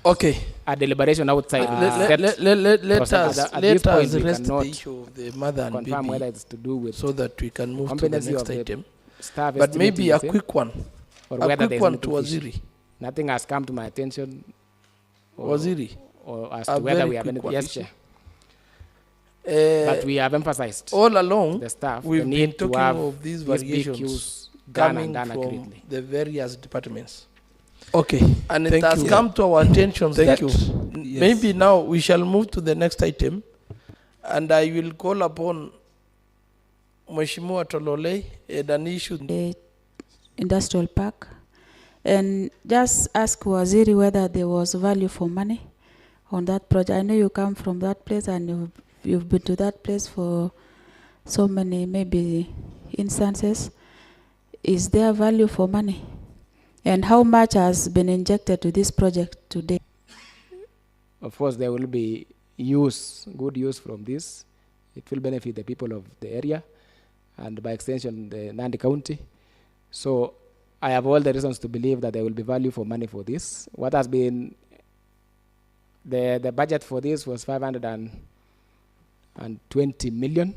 Okay. A deliberation outside. Let us rest the cannot issue of the mother and confirm whether baby it's to do with so that we can move to the competency next of the item. staff But maybe estimating a the same, quick one. or A whether quick there's one to anything fishy. Waziri. Nothing has come to my attention. Waziri. Or as A to whether very we have quick any. one. Yes, Chair. But we have emphasized all along, the staff we've the been need to talking have of these big variations queues done coming and done from accurately. the various departments. Okay. And it has come to our attention that Yes. maybe now we shall move to the next item, and I will call upon Mheshimiwa Tolole an issue. The industrial park, and just ask Waziri whether there was value for money on that project. I know you come from that place and you've been to that place for so many maybe instances. Is there value for money? And how much has been injected to this project today? Of course, there will be good use from this. It will benefit the people of the area and by extension the Nandi County. So I have all the reasons to believe that there will be value for money for this. What has been the budget for this was 520 million,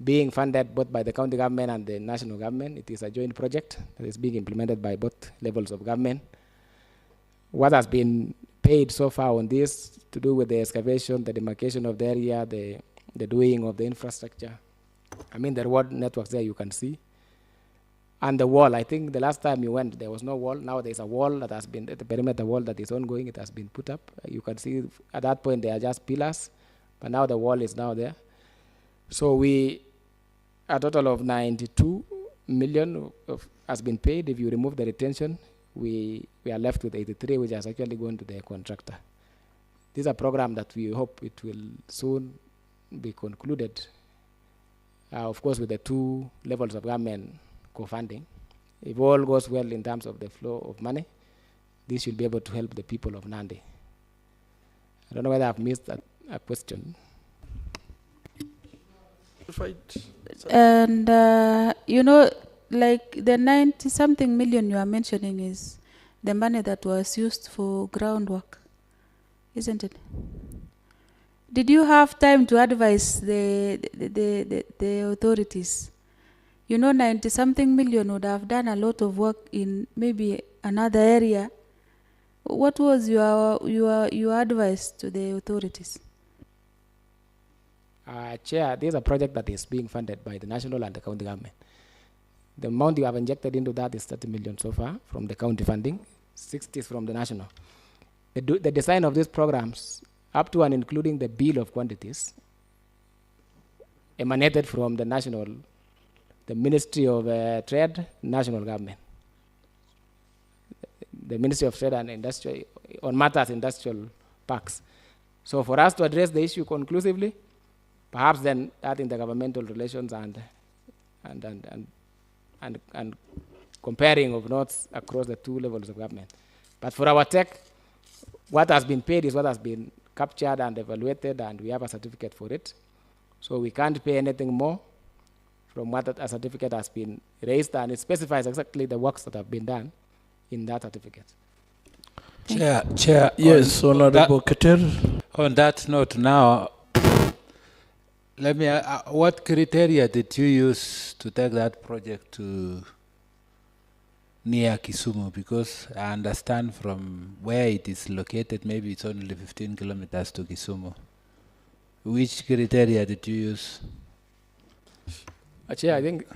being funded both by the county government and the national government. It is a joint project that is being implemented by both levels of government. What has been paid so far on this to do with the excavation, the demarcation of the area, the doing of the infrastructure. I mean, the road networks there you can see. And the wall, I think the last time you went, there was no wall. Now there's a wall that has been, the perimeter wall that is ongoing. It has been put up. You can see at that point they are just pillars, but now the wall is now there. So a total of 92 million has been paid. If you remove the retention, we are left with 83, which has actually gone to the contractor. This is a program that we hope it will soon be concluded, of course, with the two levels of government co-funding. If all goes well in terms of the flow of money, this should be able to help the people of Nandi. I don't know whether I've missed a question. And like the 90-something million you are mentioning is the money that was used for groundwork, isn't it? Did you have time to advise the authorities? 90-something million would have done a lot of work in maybe another area. What was your advice to the authorities? Chair, this is a project that is being funded by the national and the county government. The amount you have injected into that is 30 million so far from the county funding, 60 is from the national. The design of these programs, up to and including the bill of quantities, emanated from the national, the Ministry of Trade, national government. The Ministry of Trade and Industry, on matters industrial parks. So for us to address the issue conclusively, perhaps then that intergovernmental relations and comparing of notes across the two levels of government. But for our tech, what has been paid is what has been captured and evaluated, and we have a certificate for it. So we can't pay anything more from what a certificate has been raised, and it specifies exactly the works that have been done in that certificate. Chair. Yes, Honorable Keter. On that note now, let me what criteria did you use to take that project to near Kisumu? Because I understand from where it is located, maybe it's only 15 kilometers to Kisumu. Which criteria did you use? Actually, I think,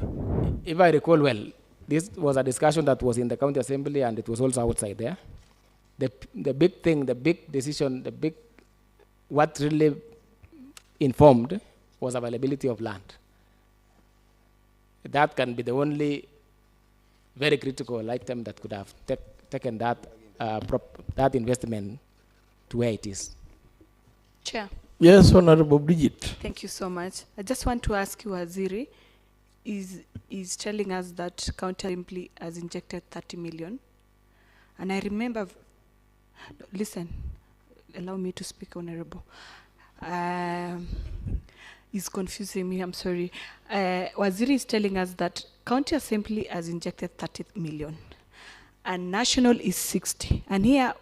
if I recall well, this was a discussion that was in the county assembly, and it was also outside there. The big thing, the big decision, what really informed was availability of land. That can be the only very critical item that could have taken that investment to where it is. Chair. Yes, Honorable Bridget. Thank you so much. I just want to ask you, Waziri, is telling us that county simply has injected 30 million. And I remember, listen, allow me to speak, Honorable. Is confusing me, I'm sorry. Waziri is telling us that County Assembly has injected 30 million. and national is 60. And here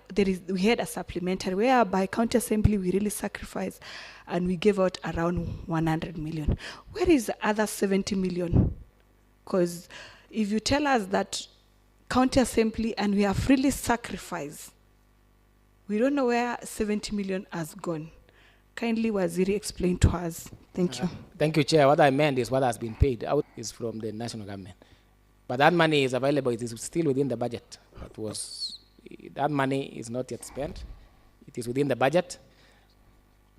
we had a supplementary whereby county assembly we really sacrificed and we gave out around 100 million. Where is the other 70 million? Because if you tell us that county assembly and we have really sacrificed, we don't know where 70 million has gone. Kindly Waziri explain to us. Thank you. Thank you, Chair. What I meant is what has been paid out is from the national government. But that money is available. It is still within the budget. That money is not yet spent. It is within the budget.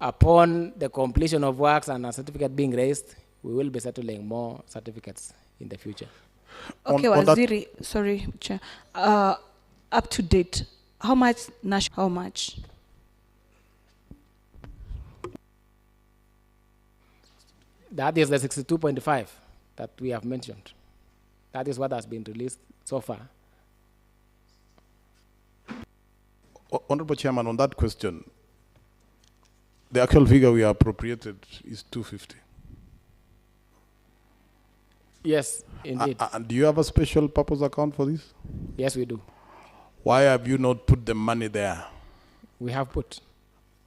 Upon the completion of works and a certificate being raised, we will be settling more certificates in the future. Okay, Waziri, sorry, Chair. Up to date, how much national? How much? That is the 62.5 that we have mentioned. That is what has been released so far. Honorable Chairman, on that question, the actual figure we appropriated is 250. Yes, indeed. And do you have a special purpose account for this? Yes, we do. Why have you not put the money there? We have put.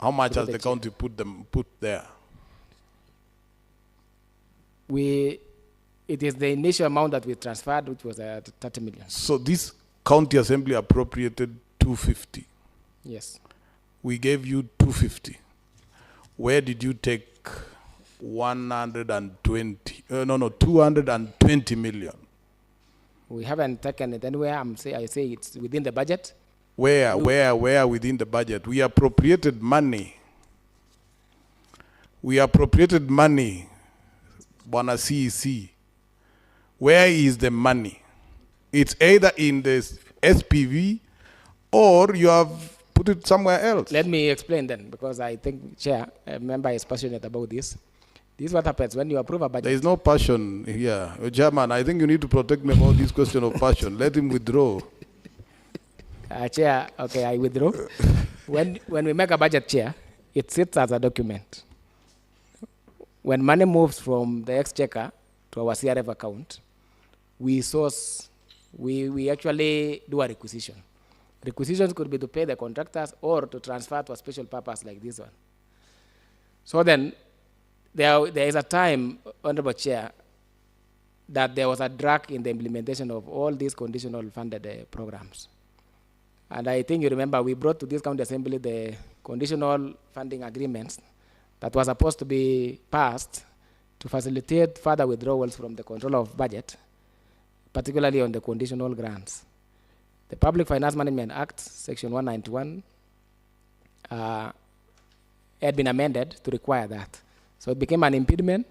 How much has the county put there? It is the initial amount that we transferred, which was 30 million. So this county assembly appropriated 250. Yes. We gave you 250. Where did you take 220 million? We haven't taken it anywhere. I say it's within the budget. Where within the budget? We appropriated money. Bwana CEC. Where is the money? It's either in the SPV or you have put it somewhere else. Let me explain then, because I think, Chair, a member is passionate about this. This is what happens when you approve a budget. There is no passion here. Chairman, I think you need to protect me about this question of passion. Let him withdraw. Chair, okay, I withdraw. When we make a budget, Chair, it sits as a document. When money moves from the exchequer to our CRF account, we actually do a requisition. Requisitions could be to pay the contractors or to transfer to a special purpose like this one. So then, there is a time, Honorable Chair, that there was a drag in the implementation of all these conditional funded programs. And I think you remember we brought to this county assembly the conditional funding agreements that was supposed to be passed to facilitate further withdrawals from the control of budget, particularly on the conditional grants. The Public Finance Management Act, Section 191, had been amended to require that. So it became an impediment,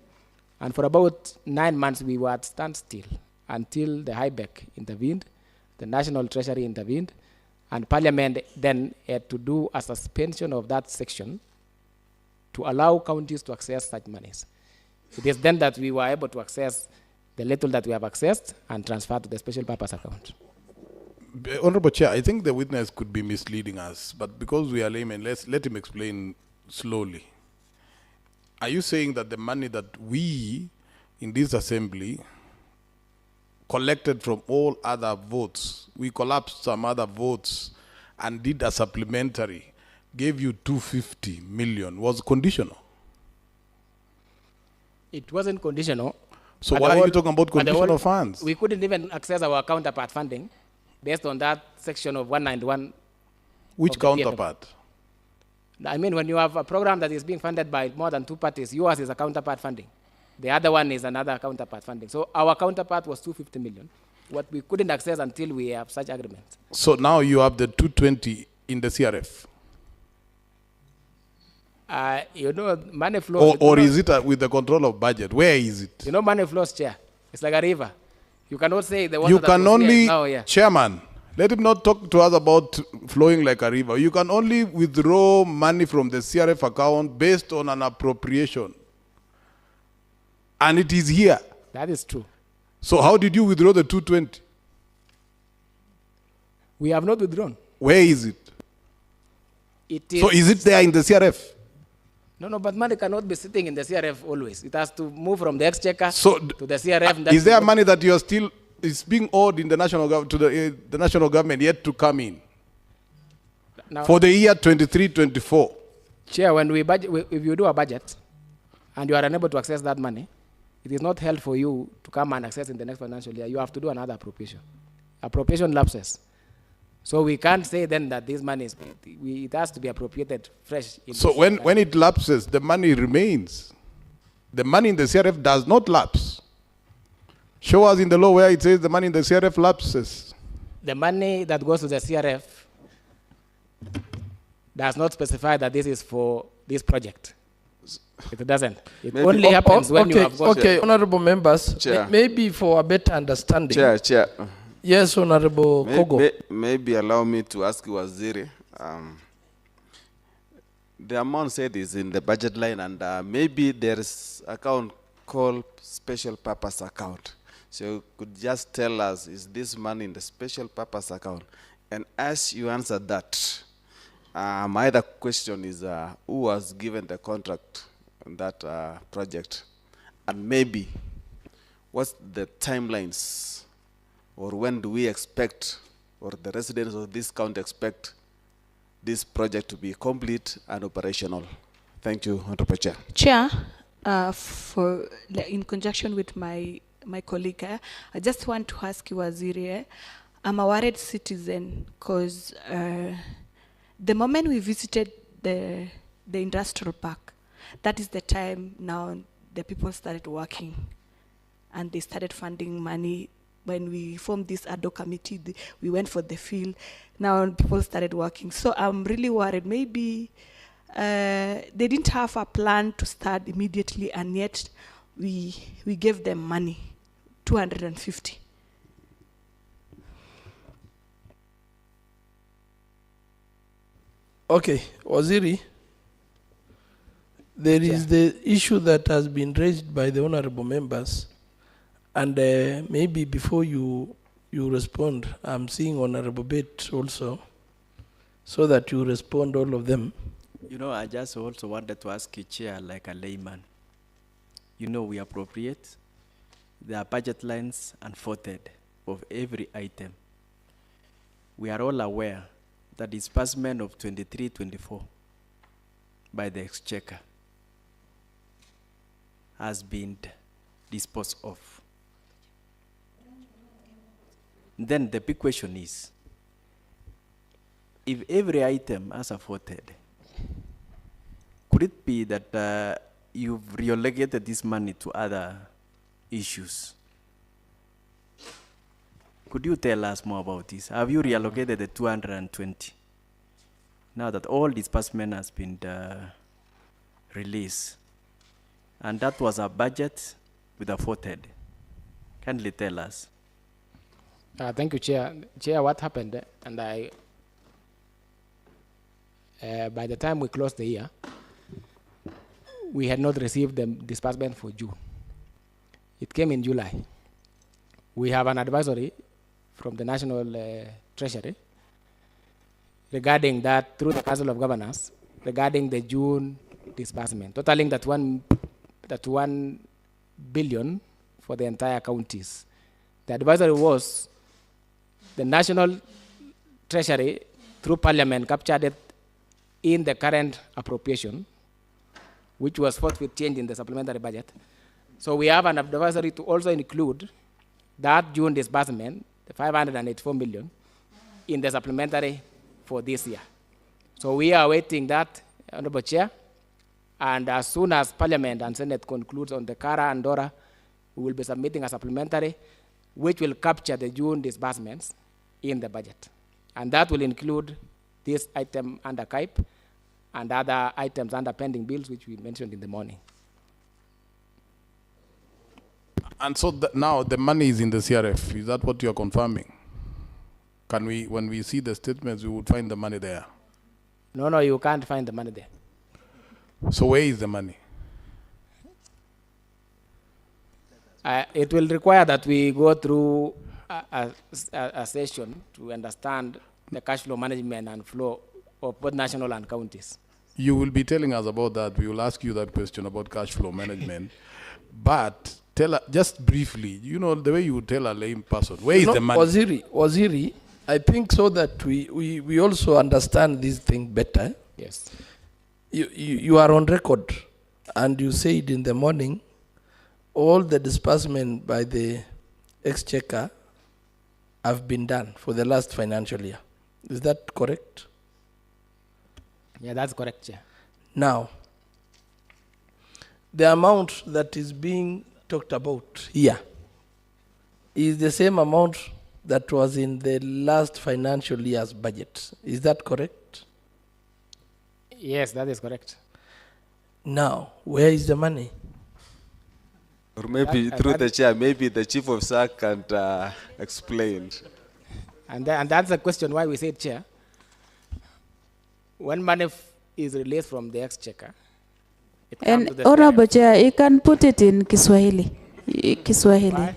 and for about 9 months we were at standstill until the HIBEC intervened, the National Treasury intervened, and Parliament then had to do a suspension of that section to allow counties to access such monies. It is then that we were able to access the little that we have accessed and transfer to the special purpose account. Honorable Chair, I think the witness could be misleading us, but because we are laymen, let him explain slowly. Are you saying that the money that we in this assembly collected from all other votes, we collapsed some other votes and did a supplementary, gave you 250 million, was conditional? It wasn't conditional. So why are you talking about conditional funds? We couldn't even access our counterpart funding based on that section of 191. Which counterpart? I mean, when you have a program that is being funded by more than two parties, yours is a counterpart funding. The other one is another counterpart funding. So our counterpart was 250 million. What we couldn't access until we have such agreements. So now you have the 220 in the CRF? You know, money flows. Or is it with the control of budget? Where is it? You know, money flows, Chair. It's like a river. You cannot say the water you that can was only, here now, yeah. Chairman, let him not talk to us about flowing like a river. You can only withdraw money from the CRF account based on an appropriation. And it is here. That is true. So how did you withdraw the 220? We have not withdrawn. Where is it? So is it there in the CRF? No, but money cannot be sitting in the CRF always. It has to move from the exchequer to the CRF. Is there money that you are still is being owed in the national to the national government yet to come in Now, for the year 23-24. Chair, when we budget, if you do a budget and you are unable to access that money, it is not held for you to come and access in the next financial year. You have to do another appropriation. Appropriation lapses. So we can't say then that this money is, it has to be appropriated fresh. So when it lapses, the money remains. The money in the CRF does not lapse. Show us in the law where it says the money in the CRF lapses. The money that goes to the CRF does not specify that this is for this project. It doesn't. It Maybe- only happens when you Okay, have got okay, honorable members, Chair. maybe for a better understanding. Chair. Yes, Honorable Kogo. Maybe allow me to ask you, Waziri. The amount said is in the budget line, and maybe there is account called special purpose account. So you could just tell us, is this money in the special purpose account? And as you answer that, my other question is, who was given the contract on that project? And maybe, what's the timelines? Or when do we expect, or the residents of this county expect, this project to be complete and operational? Thank you, Honorable Chair. Chair, in conjunction with my colleague, I just want to ask you, Waziri, I'm a worried citizen because the moment we visited the industrial park, that is the time now the people started working and they started funding money. When we formed this ad-hoc committee, we went for the field. Now people started working. So I'm really worried. Maybe they didn't have a plan to start immediately, and yet we gave them money, 250. Okay, Waziri, there is the issue that has been raised by the honorable members, and maybe before you respond, I'm seeing Honorable Bet also, so that you respond all of them. You know, I just also wanted to ask you, Chair, like a layman. You know, we appropriate. There are budget lines unfolded of every item. We are all aware that disbursement of 23-24 by the Exchequer has been disposed of. Then the big question is, if every item has afforded, could it be that you've reallocated this money to other issues? Could you tell us more about this? Have you reallocated the 220? Now that all disbursement has been released, and that was a budget with afforded. Kindly tell us. Thank you, Chair. Chair, what happened, and by the time we closed the year, we had not received the disbursement for June. It came in July. We have an advisory from the National Treasury regarding that through the Council of Governors, regarding the June disbursement, totaling that 1 billion for the entire counties. The advisory was the National Treasury, through Parliament, captured it in the current appropriation, which was forthwith changed in the supplementary budget. So we have an advisory to also include that June disbursement, the 584 million, in the supplementary for this year. So we are awaiting that, Honorable Chair, and as soon as Parliament and Senate concludes on the Kara and Dora, we will be submitting a supplementary which will capture the June disbursements in the budget. And that will include this item under KIPE and other items under pending bills, which we mentioned in the morning. And so now the money is in the CRF. Is that what you are confirming? Can we, when we see the statements, we would find the money there? No, you can't find the money there. So where is the money? It will require that we go through a session to understand the cash flow management and flow of both national and counties. You will be telling us about that. We will ask you that question about cash flow management. But just briefly, you know, the way you would tell a lame person, where is the money? Waziri, I think so that we also understand this thing better. Yes. You are on record, and you said in the morning, all the disbursement by the exchequer have been done for the last financial year. Is that correct? Yeah, that's correct, Chair. Now, the amount that is being talked about here is the same amount that was in the last financial year's budget. Is that correct? Yes, that is correct. Now, where is the money? Or maybe through the chair, maybe the chief of SAC can explain. And that's the question why we said, Chair, when money is released from the exchequer, it comes to And the Honorable CRF. Chair, you can put it in Kiswahili. Kiswahili. Why?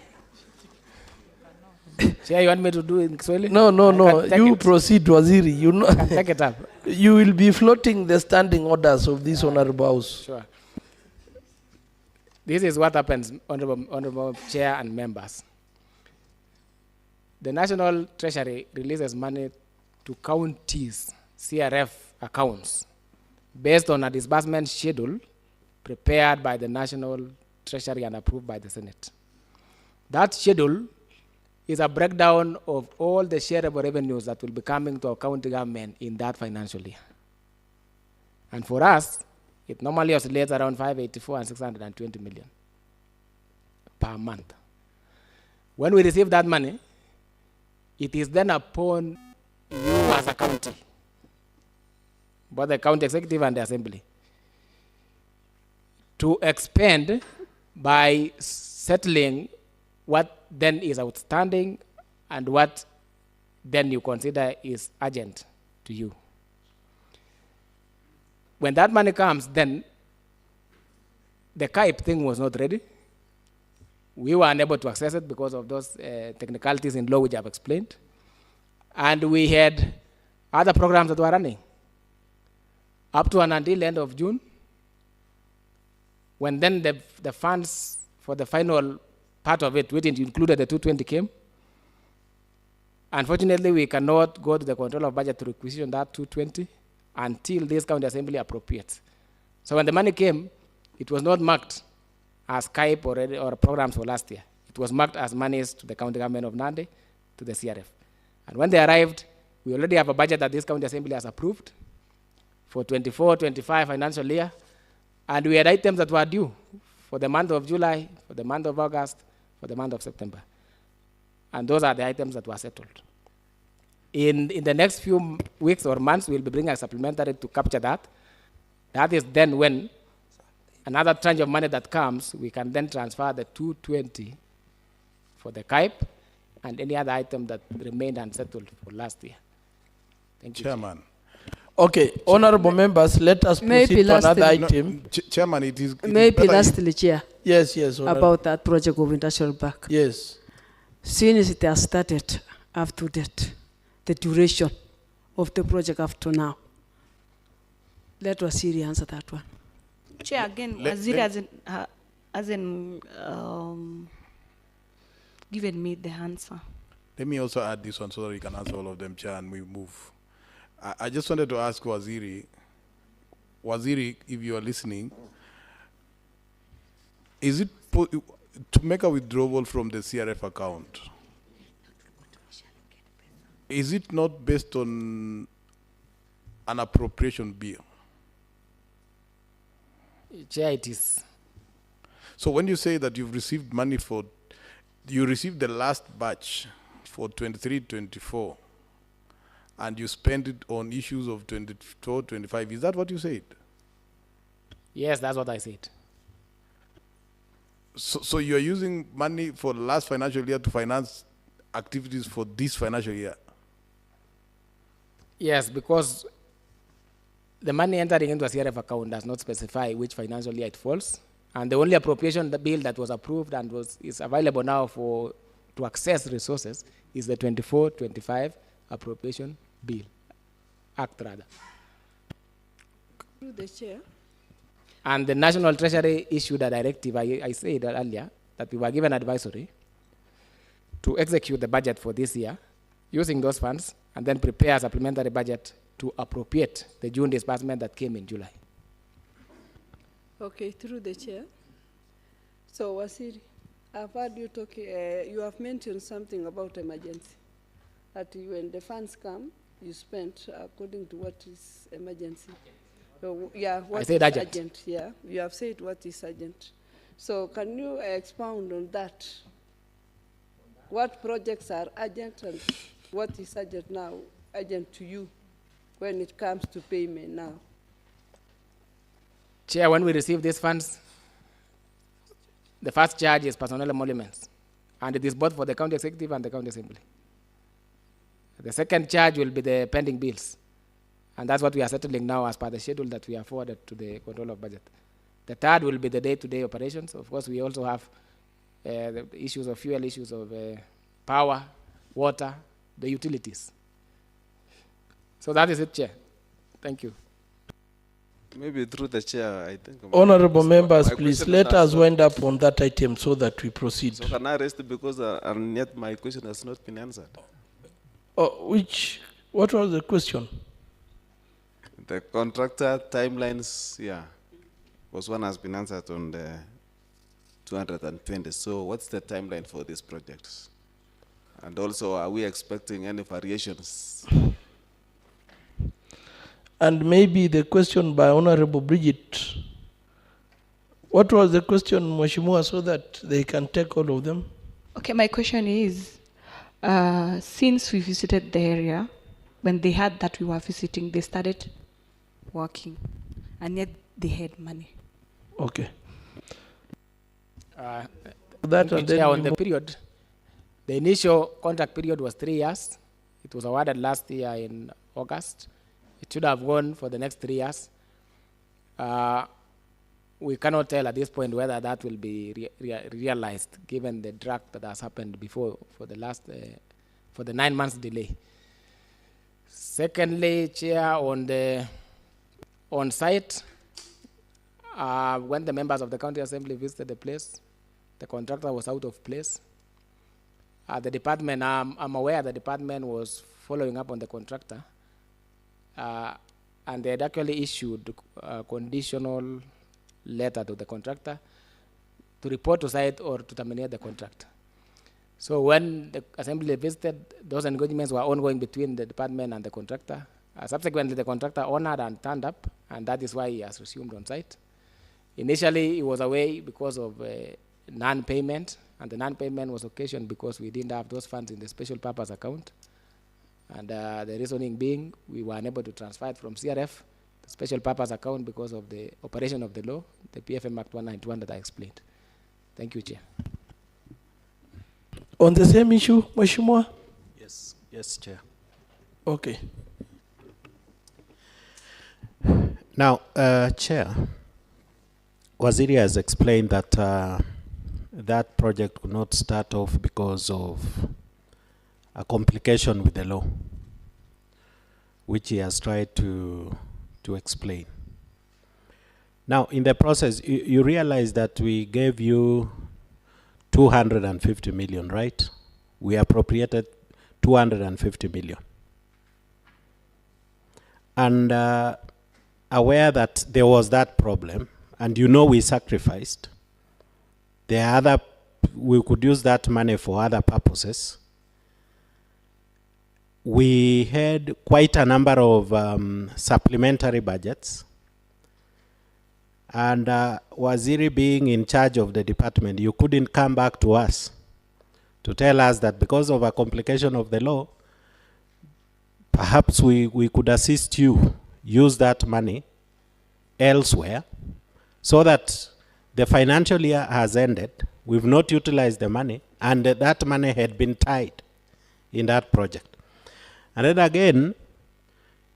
Chair, you want me to do it in Kiswahili? No. I can take You it. proceed, Waziri. You know, I can take it up. you will be floating the standing orders of this honorable house. Sure. This is what happens, Honorable Chair and members. The National Treasury releases money to counties' CRF accounts based on a disbursement schedule prepared by the National Treasury and approved by the Senate. That schedule is a breakdown of all the shareable revenues that will be coming to our county government in that financial year. And for us, it normally oscillates around 584 and 620 million per month. When we receive that money, it is then upon you as a county, both the county executive and the assembly, to expend by settling what then is outstanding and what then you consider is urgent to you. When that money comes, then the KIPE thing was not ready. We were unable to access it because of those technicalities in law which I've explained. And we had other programs that were running up to and until end of June, when then the funds for the final part of it, which included the 220, came. Unfortunately, we cannot go to the control of budget to requisition that 220 until this county assembly appropriates. So when the money came, it was not marked as KIPE or programs for last year. It was marked as monies to the county government of Nandi, to the CRF. And when they arrived, we already have a budget that this county assembly has approved for 24-25 financial year, and we had items that were due for the month of July, for the month of August, for the month of September. And those are the items that were settled. In the next few weeks or months, we'll be bringing a supplementary to capture that. That is then when another tranche of money that comes, we can then transfer the 220 for the KIPE and any other item that remained unsettled for last year. Thank you, Chairman. Okay, honorable members, let us Maybe proceed to another lastly- item. Chairman, it is Maybe better lastly, Chair, Yes, honorable. about that project of industrial park. Yes. Since it has started up to date, the duration of the project up to now. Let Waziri answer that one. Chair, again, Let- Waziri hasn't given me the answer. Let me also add this one so that you can answer all of them, Chair, and we move. I just wanted to ask Waziri, if you are listening, is it to make a withdrawal from the CRF account? Is it not based on an appropriation bill? Chair, it is. So when you say that you've received money you received the last batch for 23-24, and you spent it on issues of 24-25, is that what you said? Yes, that's what I said. So you're using money for the last financial year to finance activities for this financial year? Yes, because the money entering into a CRF account does not specify which financial year it falls. And the only appropriation bill that was approved and is available now to access resources is the 24-25 appropriation bill, act rather. Through the chair. And the National Treasury issued a directive, I said earlier, that we were given advisory to execute the budget for this year using those funds and then prepare a supplementary budget to appropriate the June disbursement that came in July. Okay, through the chair. So, Wasiri, I've heard you talk, you have mentioned something about emergency. That when the funds come, you spend according to what is emergency. So, yeah, what I said is urgent. Yeah, you have said what is urgent. So, can you expound on that? What projects are urgent and what is urgent now, urgent to you when it comes to payment now? Chair, when we receive these funds, the first charge is personnel emoluments, and it is both for the county executive and the county assembly. The second charge will be the pending bills, and that's what we are settling now as per the schedule that we have forwarded to the control of budget. The third will be the day-to-day operations. Of course, we also have the issues of fuel, issues of power, water, the utilities. So that is it, Chair. Thank you. Maybe through the chair, I think. Honorable members, my please question let has us not- wind up on that item so that we proceed. So can I rest because and yet my question has not been answered? What was the question? The contractor timelines, yeah, was one has been answered on the 220. So what's the timeline for these projects? And also, are we expecting any variations? And maybe the question by Honorable Bridget. What was the question, Mheshimiwa, so that they can take all of them? Okay, my question is, since we visited the area, when they heard that we were visiting, they started working, and yet they had money. Okay. That and then on the period, the initial contract period was 3 years. It was awarded last year in August. It should have gone for the next 3 years. We cannot tell at this point whether that will be realized, given the drag that has happened before for the last, for the 9 months delay. Secondly, Chair, on site, when the members of the county assembly visited the place, the contractor was out of place. The department, I'm aware the department was following up on the contractor, and they had actually issued a conditional letter to the contractor to report to site or to terminate the contract. So when the assembly visited, those engagements were ongoing between the department and the contractor. Subsequently, the contractor honored and turned up, and that is why he has resumed on site. Initially, he was away because of non-payment, and the non-payment was occasioned because we didn't have those funds in the special purpose account. And the reasoning being, we were unable to transfer it from CRF, the special purpose account, because of the operation of the law, the PFM Act 191 that I explained. Thank you, Chair. On the same issue, Mheshimiwa? Yes, Chair. Okay. Now, Chair, Waziri has explained that that project could not start off because of a complication with the law, which he has tried to explain. Now, in the process, you realize that we gave you 250 million, right? We appropriated 250 million. And aware that there was that problem, and you know we sacrificed, we could use that money for other purposes. We had quite a number of supplementary budgets. And Waziri being in charge of the department, you couldn't come back to us to tell us that because of a complication of the law, perhaps we could assist you use that money elsewhere so that the financial year has ended, we've not utilized the money, and that money had been tied in that project. And then again,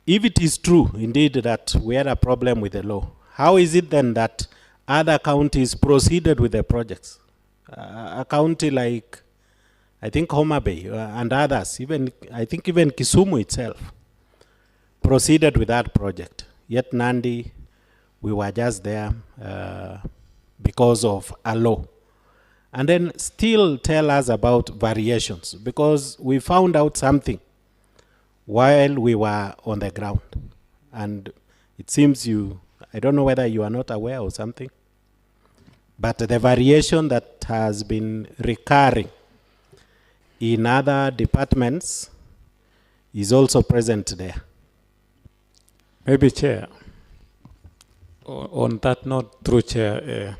if it is true indeed that we had a problem with the law, how is it then that other counties proceeded with the projects? A county like, I think Homa Bay and others, I think even Kisumu itself, proceeded with that project. Yet Nandi, we were just there because of a law. and then still tell us about variations, because we found out something while we were on the ground. And it seems I don't know whether you are not aware or something, but the variation that has been recurring in other departments is also present there. Maybe, Chair, on that note, through Chair,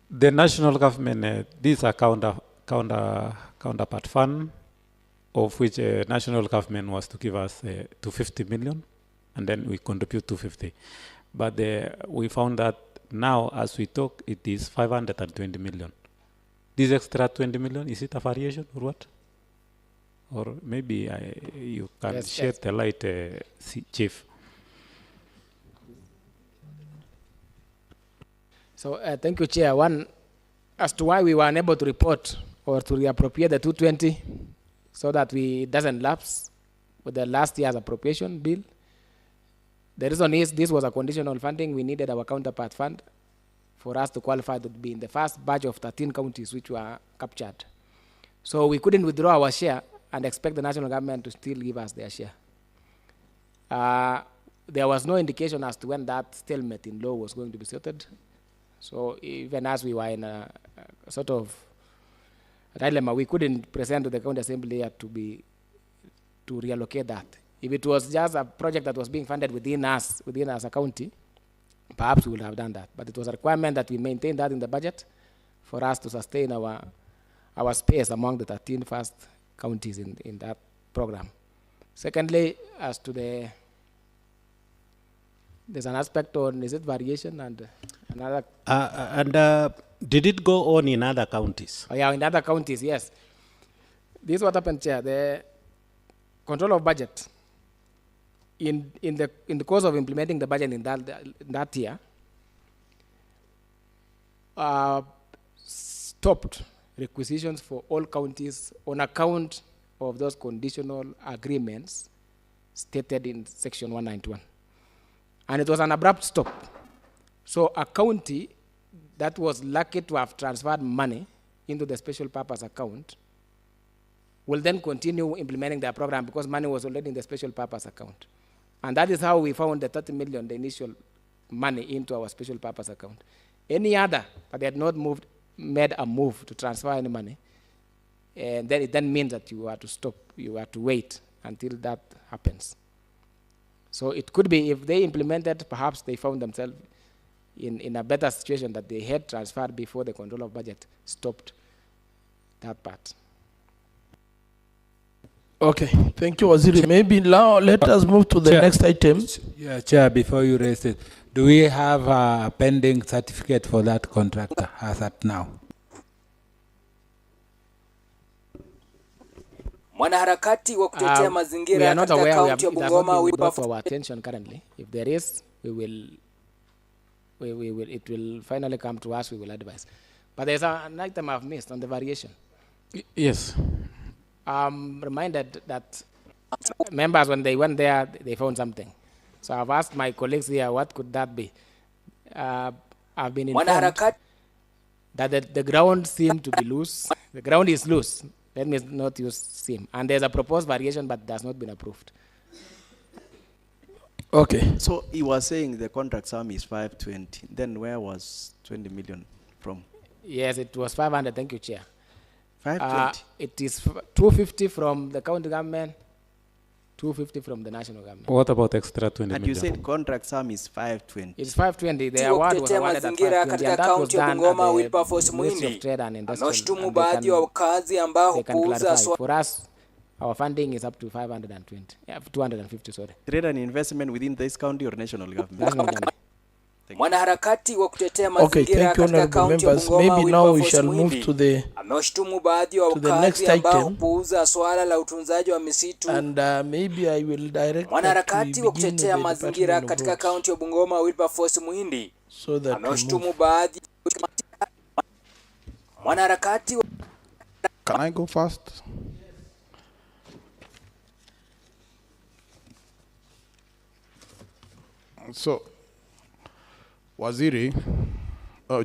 the national government, these are counterpart fund, of which national government was to give us 250 million, and then we contribute 250. But we found that now, as we talk, it is 520 million. This extra 20 million, is it a variation or what? Or maybe you can shed the light, Chief. So thank you, Chair. One, as to why we were unable to report or to reappropriate the 220 so that it doesn't lapse with the last year's appropriation bill. The reason is this was a conditional funding. We needed our counterpart fund for us to qualify to be in the first batch of 13 counties which were captured. So we couldn't withdraw our share and expect the national government to still give us their share. There was no indication as to when that stalemate in law was going to be settled. So even as we were in a sort of dilemma, we couldn't present to the county assembly to reallocate that. If it was just a project that was being funded within us as a county, perhaps we would have done that. But it was a requirement that we maintain that in the budget for us to sustain our space among the 13 first counties in that program. Secondly, as to there's an aspect on, is it variation and another? Did it go on in other counties? Oh yeah, in other counties, yes. This is what happened, Chair. The control of budget, in the course of implementing the budget in that year, stopped requisitions for all counties on account of those conditional agreements stated in section 191. And it was an abrupt stop. So a county that was lucky to have transferred money into the special purpose account will then continue implementing their program because money was already in the special purpose account. And that is how we found the 30 million, the initial money, into our special purpose account. Any other, but they had not made a move to transfer any money, and then it then means that you are to stop, you are to wait until that happens. So it could be if they implemented, perhaps they found themselves in a better situation that they had transferred before the control of budget stopped that part. Okay, thank you, Waziri. Maybe now let us move to the next item. Yeah, Chair, before you raise it, do we have a pending certificate for that contractor as at now? Mwanaharakati wa kutetea mazingira we are not aware, kaunti ya Bungoma, we brought to our attention currently. If there is, it will finally come to us, we will advise. But there's an item I've missed on the variation. Yes. I'm reminded that members, when they went there, they found something. So I've asked my colleagues here, what could that be? I've been informed that the ground seemed to be loose. The ground is loose. Let me not use seam. And there's a proposed variation, but it has not been approved. Okay. So he was saying the contract sum is 520. Then where was 20 million from? Yes, it was 500. Thank you, Chair. 520. It is 250 from the county government, 250 from the national government. What about extra 20 And million? you said contract sum is 520. It's 520. The award was awarded at 520, and that was done at the Ministry of Trade and Industry. Baadhi ya wakazi ambao hupuuza for us, our funding is up to 520. Yeah, 250, sorry. Trade and investment within this county or national government? National government. Mwanaharakati wa kutetea Okay, mazingira thank you, katika honorable kaunti ya members. Bungoma, Maybe now we shall move to the amewashtumu baadhi ya next wakazi ambao item. hupuuza swala la utunzaji wa misitu. And maybe I will direct Mwanaharakati wa kutetea mazingira katika kaunti ya Bungoma, Wilberforce Muhindi, so that amewashtumu baadhi mwanaharakati. Can I go first? So, Waziri,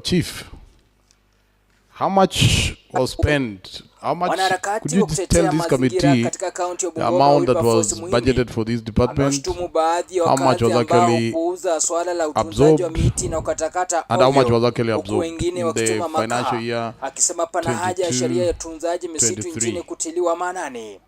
Chief, How much was spent? How much could you just tell this committee the amount that was budgeted for this department? How much was actually absorbed? And how much was actually absorbed in the financial year 22-23?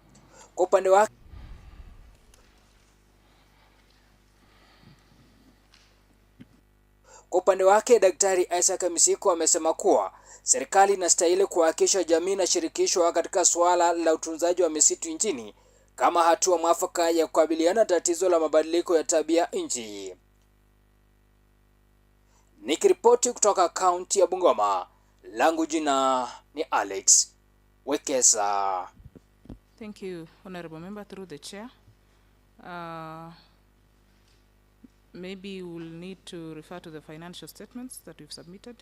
Kwa upande wake Daktari Isaac Misiko amesema kuwa serikali inastahili kuhakikisha jamii inashirikishwa katika suala la utunzaji wa misitu nchini kama hatua mwafaka ya kukabiliana na tatizo la mabadiliko ya tabia nchi. Nikiripoti kutoka kaunti ya Bungoma, langu jina ni Alex Wekesa. Thank you, Honorable Member, through the chair. Maybe we'll need to refer to the financial statements that we've submitted,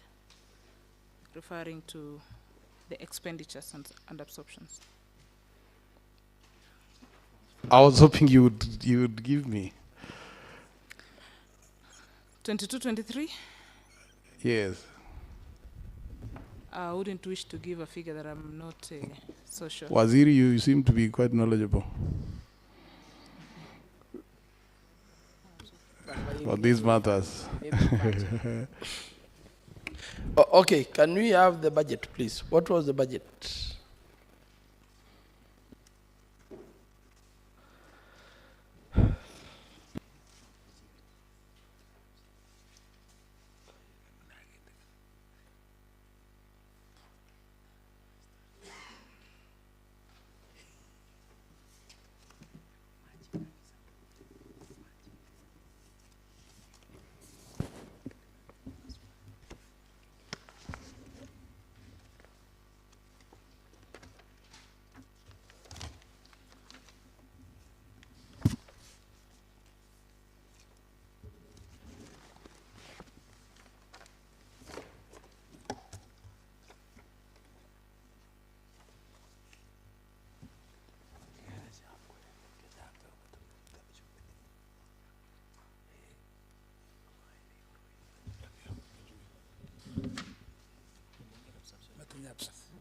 referring to the expenditures and absorptions. I was hoping you would give me. 22-23? Yes. I wouldn't wish to give a figure that I'm not so sure. Waziri, you seem to be quite knowledgeable for these matters. Okay, can we have the budget, please? What was the budget?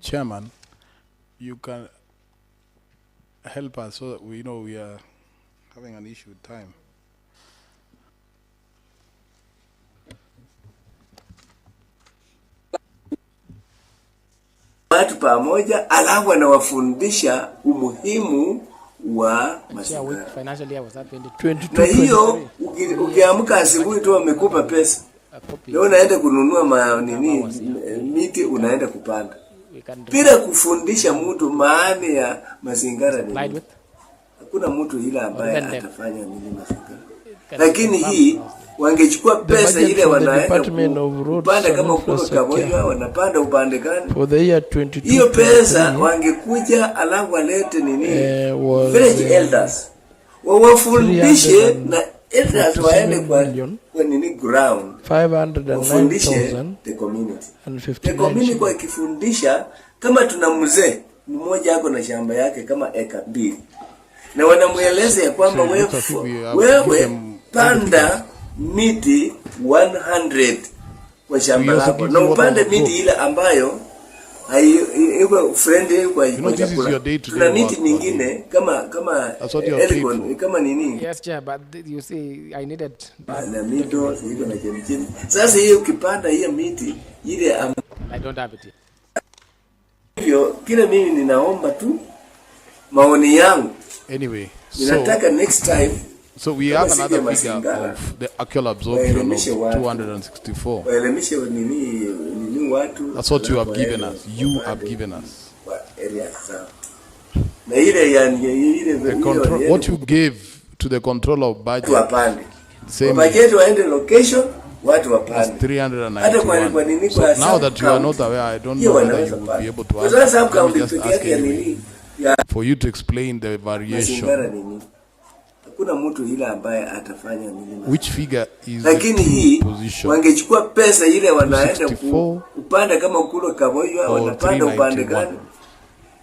Chairman, you can help us so that we know we are having an issue with time. Watu pamoja alafu anawafundisha umuhimu wa mazingira. Na hiyo ukiamka asubuhi tu wamekupa pesa. Leo unaenda kununua miti unaenda kupanda. Bila kufundisha mtu maana ya mazingira ni. Hakuna mtu ila ambaye atafanya nini mazingira. Lakini hii wangechukua pesa ile wanaenda kupanda kama kulo kamoja wanapanda upande gani. Hiyo pesa wangekuja alafu walete nini village elders wawafundishe na elders waende kwa nini ground 509,000 the community. The community kwa ikifundisha kama tuna mzee mmoja yako na shamba yake kama eka 2 na wanamueleza ya kwamba wewe panda miti 100 kwa shamba lako na upande miti ile ambayo iko friendly kwa chakula. Tuna miti mingine kama Elgon kama nini. Yes, chair, but you see I needed na mito iko na chemchemi. Sasa hiyo ukipanda hiyo miti ile I don't have it. Hivyo kile mimi ninaomba tu maoni yangu. Anyway, ninataka next time. So we have another figure of the actual absorption of 264. That's what you have given us. You have given us. The control, what you gave to the control of budget. Same location. It's 391. So now that you are not aware, I don't know whether you will be able to answer. Let me just ask anyway, for you to explain the variation. Which figure is lakini hii wangechukua pesa ile wanaenda kupanda kama kulo kamoja wanapanda upande gani.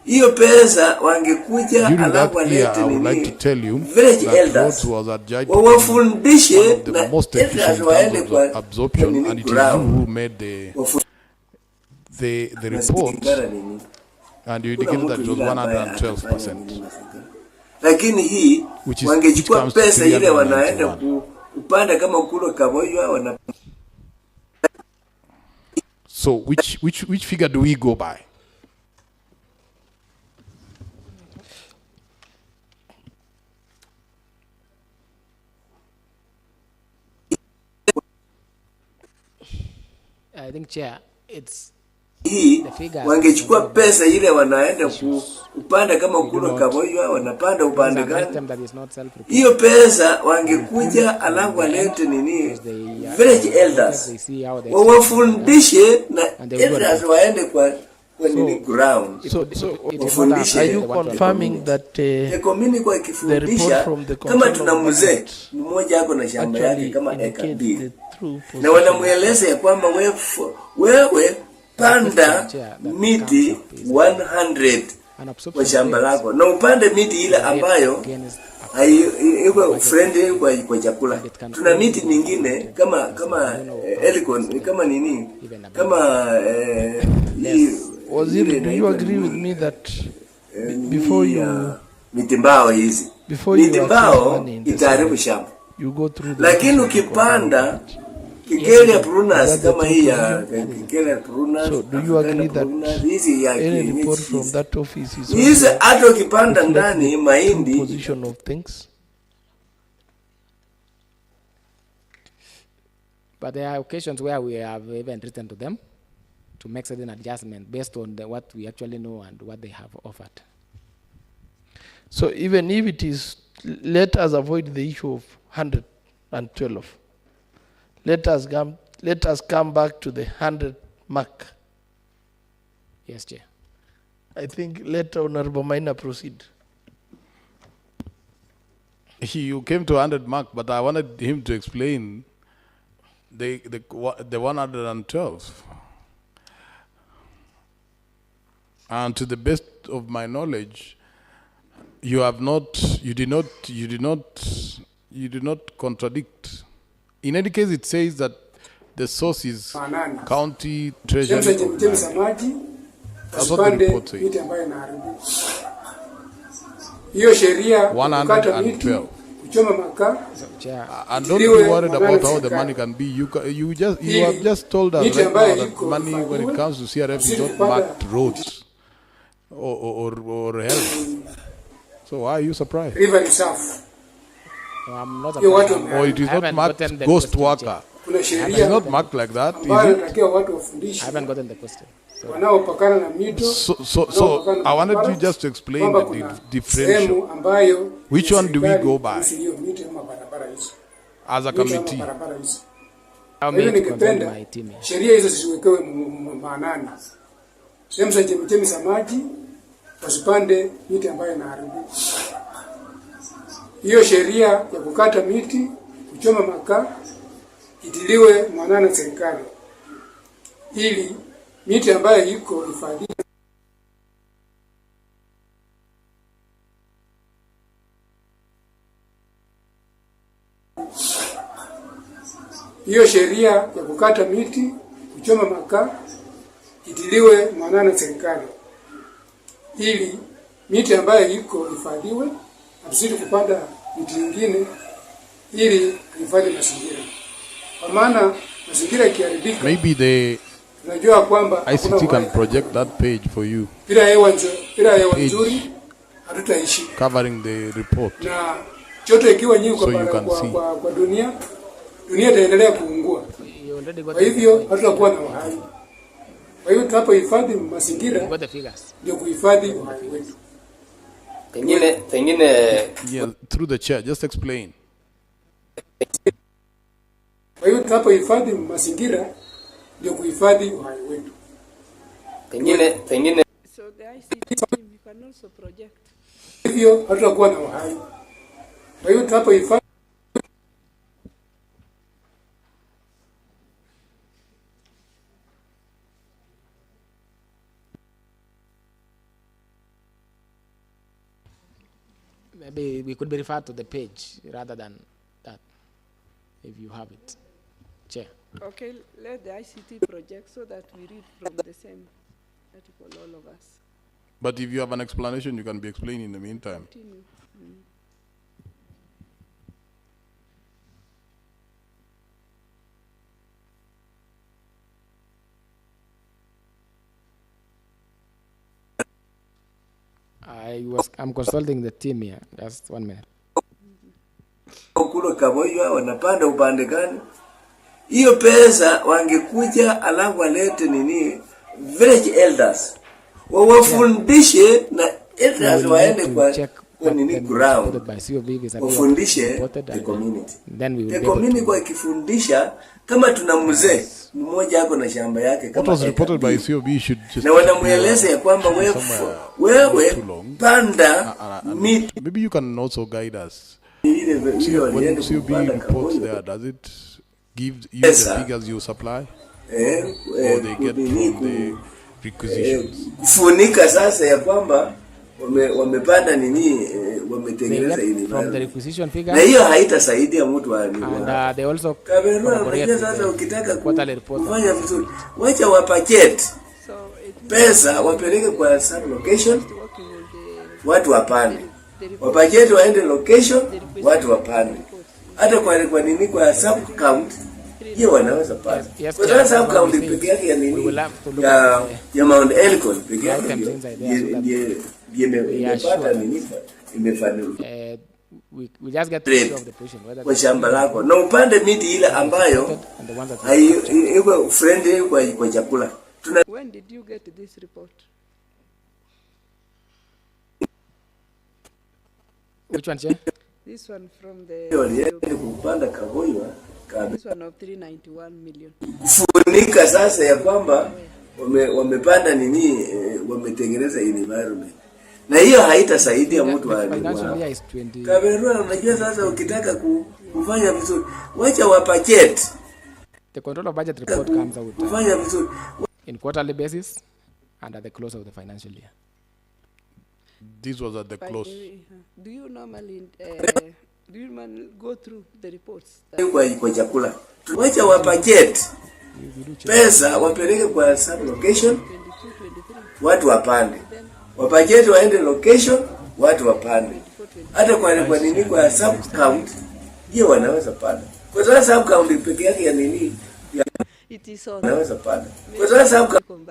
Hiyo pesa wangekuja alafu walete nini village elders wawafundishe na elders waende kwa absorption and it is you who made the report, and you indicated that it was 112%. Lakini hii wangechukua pesa ile wanaenda upande kama kulo Kaboywa wana. So which figure do we go by? I think, Chair, it's hii wangechukua pesa ile wanaenda upande kama kulo Kaboywa wanapanda upande gani? Hiyo pesa wangekuja alafu walete nini village elders wawafundishe na elders waende kwa nini ground. So are you confirming that the report from the kama tuna mzee mmoja ako na shamba yake kama eka mbili na wanamueleza ya kwamba wewe panda miti 100 kwa shamba lako na upande miti ile ambayo iko friendly kwa chakula. Tuna miti mingine kama helicon kama nini kama Waziri, do you agree with me that before you miti mbao hizi miti mbao itaharibu shamba, lakini ukipanda Kikelia prunas kama hii ya Kikelia prunas. So do you agree that any report from that office is hata ukipanda ndani mahindi position of things? But there are occasions where we have even written to them to make certain adjustment based on what we actually know and what they have offered. So even if it is, let us avoid the issue of 112. Let us come back to the 100 mark. Yes, Chair. I think let Honorable Maina proceed. You came to 100 mark, but I wanted him to explain the 112. And to the best of my knowledge, you did not contradict. In any case, it says that the source is county treasury. That's what the report says. 112. And don't be worried about how the money can be. You have just told us right now that money, when it comes to CRF, is not marked roads or health. So why are you surprised? River itself. I'm not or it is not marked ghost worker. It is not marked like that, is it? I haven't gotten the question. So I wanted you just to explain the differential. Which one do we go by as a committee? Sheria hizo ziwekewe maanani. Sehemu za chemchemi za maji wasipande miti ambayo inaharibu. Hiyo sheria ya kukata miti, kuchoma makaa itiliwe maanani na serikali, ili miti ambayo iko hifadhi hiyo sheria ya kukata miti, kuchoma makaa itiliwe maanani na serikali, ili miti ambayo iko hifadhiwe na tusije kupanda miti mingine ili kuhifadhi mazingira. Kwa maana mazingira yakiharibika, maybe the tunajua kwamba ICT can project that page for you. Bila hewa nzuri hatutaishi. Covering the report. Na chote ikiwa nyingi kwa dunia itaendelea kuungua. Kwa hivyo hatutakuwa na uhai. Kwa hivyo tunapohifadhi mazingira ndio kuhifadhi uhai wetu. Pengine yeah, through the chair, just explain. Kwa hivyo tunapohifadhi mazingira ndio kuhifadhi uhai wetu. Pengine so the ICT team you can also project. Hivyo hatutakuwa na uhai. Kwa hivyo tunapohifadhi maybe we could be referred to the page rather than that, if you have it. Chair. Okay, let the ICT project so that we read from the same article, all of us. But if you have an explanation, you can be explaining in the meantime. Continue. I'm consulting the team here. Just 1 minute. Kule Kaboywa wanapanda upande gani? Hiyo pesa wangekuja alafu walete nini village elders wawafundishe na elders waende kwa nini ground wafundishe the community. The community kwa kifundisha kama tuna mzee mmoja ako na shamba yake kama what was reported by COB should just na wanamueleza ya kwamba wewe panda miti. Maybe you can also guide us. When COB reports there, does it give you the figures you supply? Or they get from the requisitions? Kufunika sasa ya kwamba wamepanda nini wametengeneza hili from the requisition figure. Na hiyo haitasaidia mtu and they also corroborate sasa ukitaka kufanya vizuri wacha wapakete pesa wapeleke kwa sub location watu wapande. Wapakete waende location watu wapande. Hata kwa nini kwa sub count hiyo wanaweza panda. Kwa sababu sub count pekee yake ya nini ya Mount Elgon pekee yake imepata nini imefanikiwa. We just get to of the position whether kwa shamba lako na upande miti ile ambayo iko friendly kwa chakula. When did you get this report? Which one, Chair? This one from the kupanda Kaboywa this one of 391 million. Kufunika sasa ya kwamba wamepanda nini wametengeneza environment. Na hiyo haitasaidia mtu Kaberua unajua sasa ukitaka kufanya vizuri wacha wapakete. The control of budget report comes out kufanya vizuri in quarterly basis and at the close of the financial year. This was at the close. Do you normally go through the reports? Kwa chakula. Wacha wapakete pesa wapeleke kwa sub location watu wapande. Wapakete waende location watu wapande. Hata kwa nini kwa sub count hiyo wanaweza panda. Kwa sababu sub count pekee yake ya nini it is on wanaweza panda. Kwa sababu sub count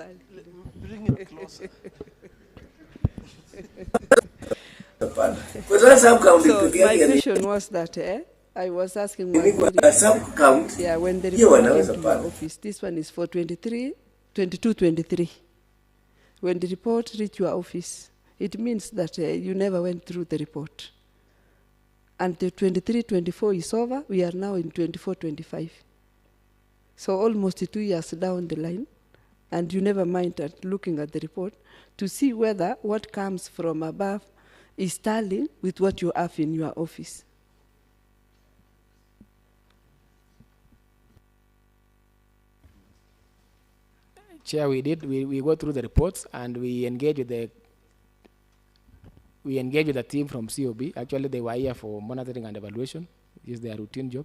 bring it closer. So my question was that I was asking when the report came to my office. This one is for 22-23. When the report reached your office, it means that you never went through the report. And the 23-24 is over. We are now in 24-25. So almost 2 years down the line, and you never minded looking at the report to see whether what comes from above is tallying with what you have in your office. Chair, we go through the reports and we engage with the team from COB. Actually, they were here for monitoring and evaluation. This is their routine job.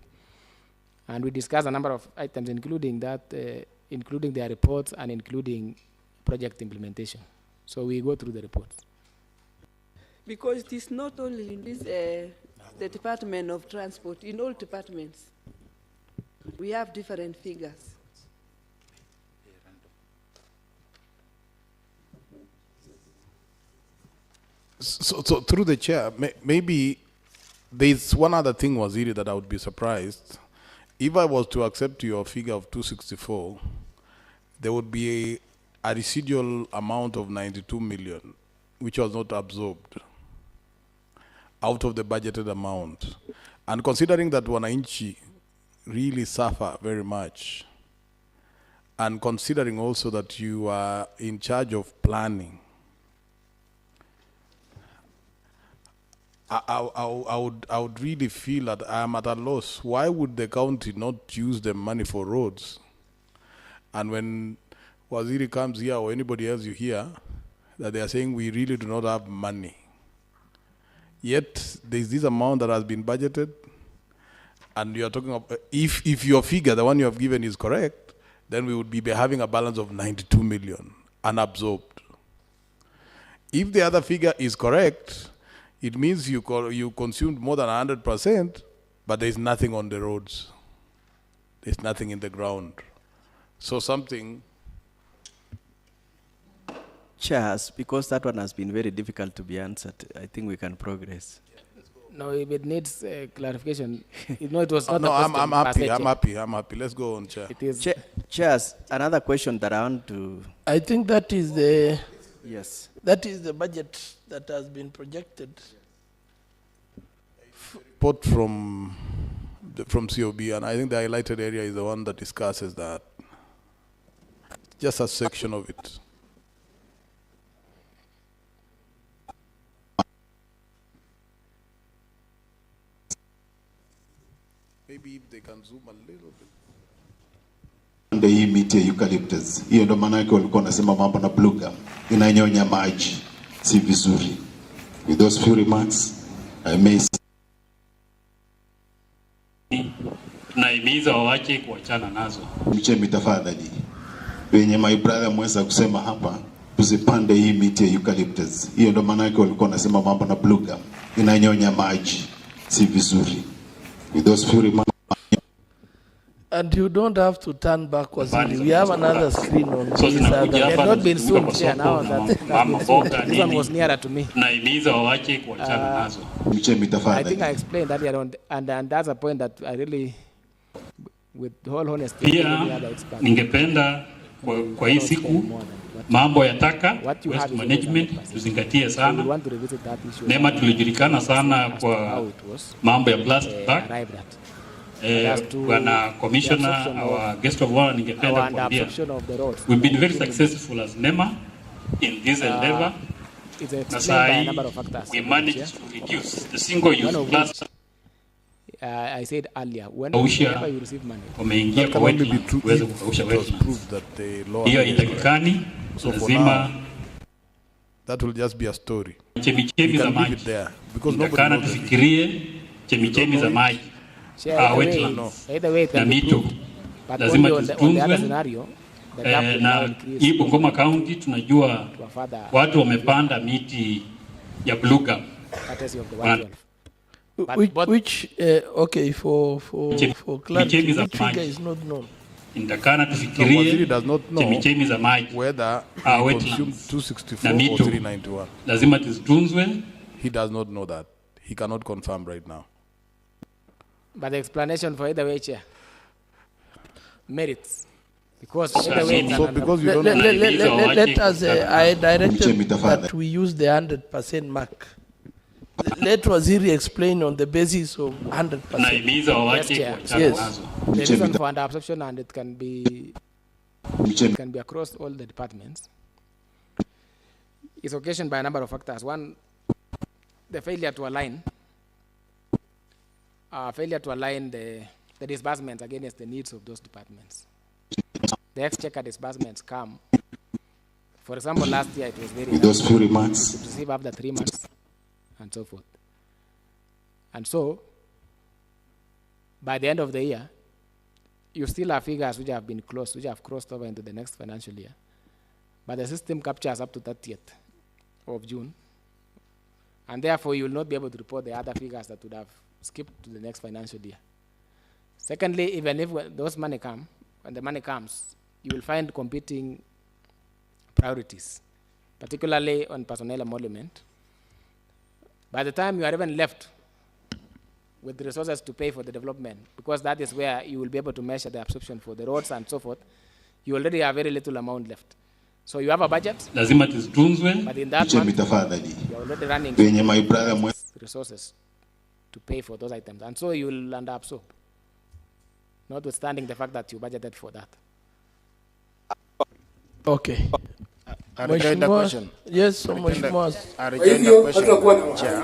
And we discussed a number of items, including their reports and including project implementation. So we go through the reports. Because it is not only in this, the Department of Transport, in all departments, we have different figures. So through the chair, maybe there's one other thing, Waziri, that I would be surprised. If I was to accept your figure of 264, there would be a residual amount of 92 million, which was not absorbed out of the budgeted amount. And considering that Wananchi really suffer very much, and considering also that you are in charge of planning, I would really feel that I am at a loss. Why would the county not use the money for roads? And when Waziri comes here or anybody else you hear, that they are saying we really do not have money. Yet there's this amount that has been budgeted, and you are talking about, if your figure, the one you have given, is correct, then we would be having a balance of 92 million unabsorbed. If the other figure is correct, it means you consumed more than 100%, but there is nothing on the roads. There's nothing in the ground. So something... Chairs, because that one has been very difficult to be answered, I think we can progress. No, if it needs clarification, it was not no, a question. I'm happy. Let's go on, Chair. It is. Chairs, another question that I want to... I think that is the... Yes. That is the budget that has been projected. Report from COB, and I think the highlighted area is the one that discusses that. Just a section of it. Maybe if they can zoom a little bit. Ndio hii miti ya eucalyptus. Hiyo ndo maana yake walikuwa wanasema mambo na blue gum. Inanyonya maji. Si vizuri. With those few remarks, I may tunahimiza wawache kuachana nazo. Mchemi tafadhali. Wenye my brother mweza kusema hapa, tusipande hii miti ya eucalyptus. Hiyo ndo maana yake walikuwa wanasema mambo na blue gum. Inanyonya maji. Si vizuri. With those few remarks. And you don't have to turn backwards. We have another screen on this other. They have not been soon here now. This one was nearer to me. Tunahimiza wawache kuachana nazo. I think I explained that here, and that's a point that I really, with whole honesty, pia ningependa kwa hii siku mambo ya taka, waste management tuzingatie sana. Nema tulijulikana sana kwa mambo ya plastic bag. Bwana Commissioner, our guest of honor, ningependa kuambia we've been very successful as NEMA in this endeavor. Na sahi, we managed to reduce the single-use plastic. I said earlier, whenever you receive money, wameingia kwa wetlands, uweze kukausha wetlands. Hiyo itakikani, lazima that will just be a story. Chemichemi za maji. Itakana tufikirie chemichemi za maji. Wetlands na mito lazima tutunzwe. Na hii Bungoma County tunajua watu wamepanda miti ya blue gum. Which okay, for clarity, which figure is not known. Indakana tufikirie chemichemi za maji whether wetlands 264 na mito or 391. lazima tuzitunzwe. He does not know that. He cannot confirm right now. But the explanation for either way, Chair, merits. Because either way, so because you don't let us, I directed that we use the 100% mark. Let Waziri explain on the basis of 100%. Yes, Chair. Yes. The reason for under absorption, and it can be across all the departments, is occasioned by a number of factors. One, the failure to align the disbursements against the needs of those departments. The exchequer disbursements come. For example, last year it was very those few remarks to receive after 3 months and so forth. And so, by the end of the year, you still have figures which have been closed, which have crossed over into the next financial year. But the system captures up to 30th of June. And therefore, you will not be able to report the other figures that would have skipped to the next financial year. Secondly, even if those money come, when the money comes, you will find competing priorities, particularly on personnel emolument. By the time you are even left with the resources to pay for the development, because that is where you will be able to measure the absorption for the roads and so forth, you already have very little amount left. So you have a budget, lazima tuzitunzwe. But in that month, you are already running resources to pay for those items. And so you will under absorb, notwithstanding the fact that you budgeted for that. Okay. I rejoined the question. Yes, so much more. I rejoined the question, Chair.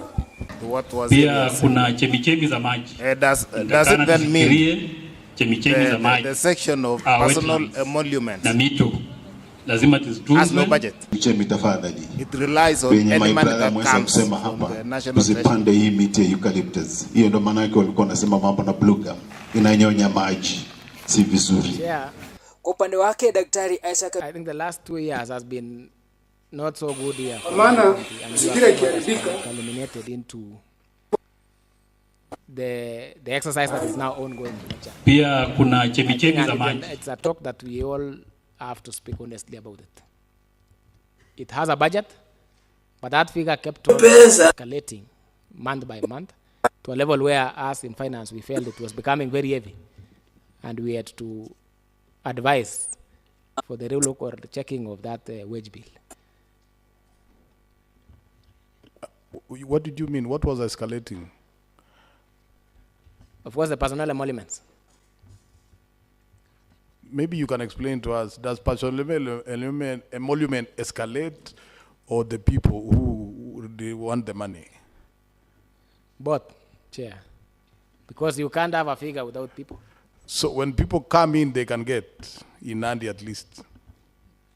What was pia kuna chemichemi za maji. Does it then mean chemichemi za maji the section of personal emoluments na mito lazima tuzitunzwe. Has no budget. It relies on any money that comes from the national treasury. Usipande hii miti ya eucalyptus. Hiyo ndo maana yake walikuwa wanasema mambo na blue gum. Inanyonya maji. Si vizuri. Yeah. Kwa upande wake Daktari Isaac, I think the last 2 years has been not so good here. Maana mazingira ikiharibika eliminated into the exercise that is now ongoing. Pia kuna chemichemi za maji. It's a talk that we all have to speak honestly about it. It has a budget, but that figure kept on escalating month by month to a level where us in finance, we felt it was becoming very heavy. And we had to advise for the relook or the checking of that wage bill. What did you mean? What was escalating? Of course, the personnel emoluments. Maybe you can explain to us, does personnel emolument escalate or the people who they want the money? Both, Chair. Because you can't have a figure without people. So when people come in, they can get in Nandi at least.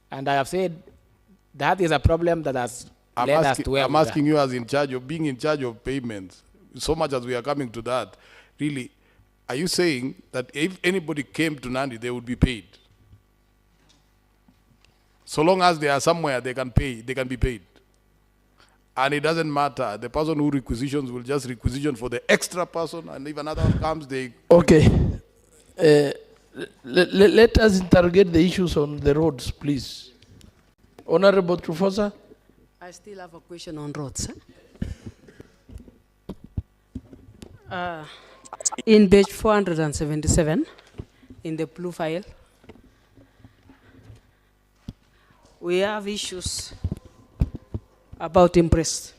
And I have said that is a problem that has led us to where I'm asking you as in charge of being in charge of payments, so much as we are coming to that, really, are you saying that if anybody came to Nandi, they would be paid? So long as they are somewhere, they can pay, they can be paid. And it doesn't matter. The person who requisitions will just requisition for the extra person, and if another one comes, they... Okay. Let us interrogate the issues on the roads, please. Honorable Trufosa. I still have a question on roads. In page 477, in the blue file, we have issues about imprest.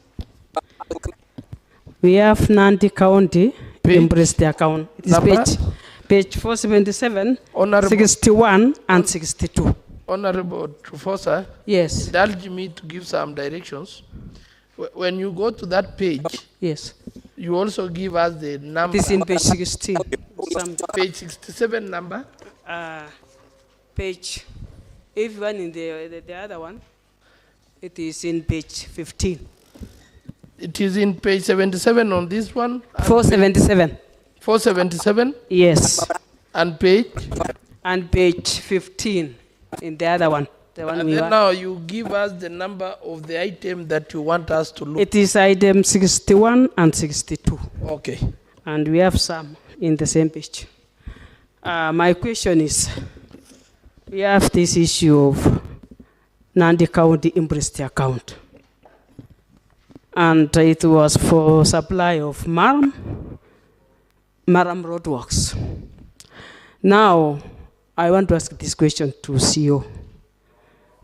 We have Nandi County imprest account. It is page 477, 61 and 62. Honorable Trufosa, yes, indulge me to give some directions. When you go to that page, yes, you also give us the number. It is in page 16. Page 67 number? Page, if one in the other one, it is in page 15. It is in page 77 on this one? 477. 477? Yes. And page? And page 15 in the other one. The one And then now you give us the number of the item that you want us to look. It is item 61 and 62. Okay. And we have some in the same page. My question is, we have this issue of Nandi County imprest account. And it was for supply of Maram roadworks. Now, I want to ask this question to CEO,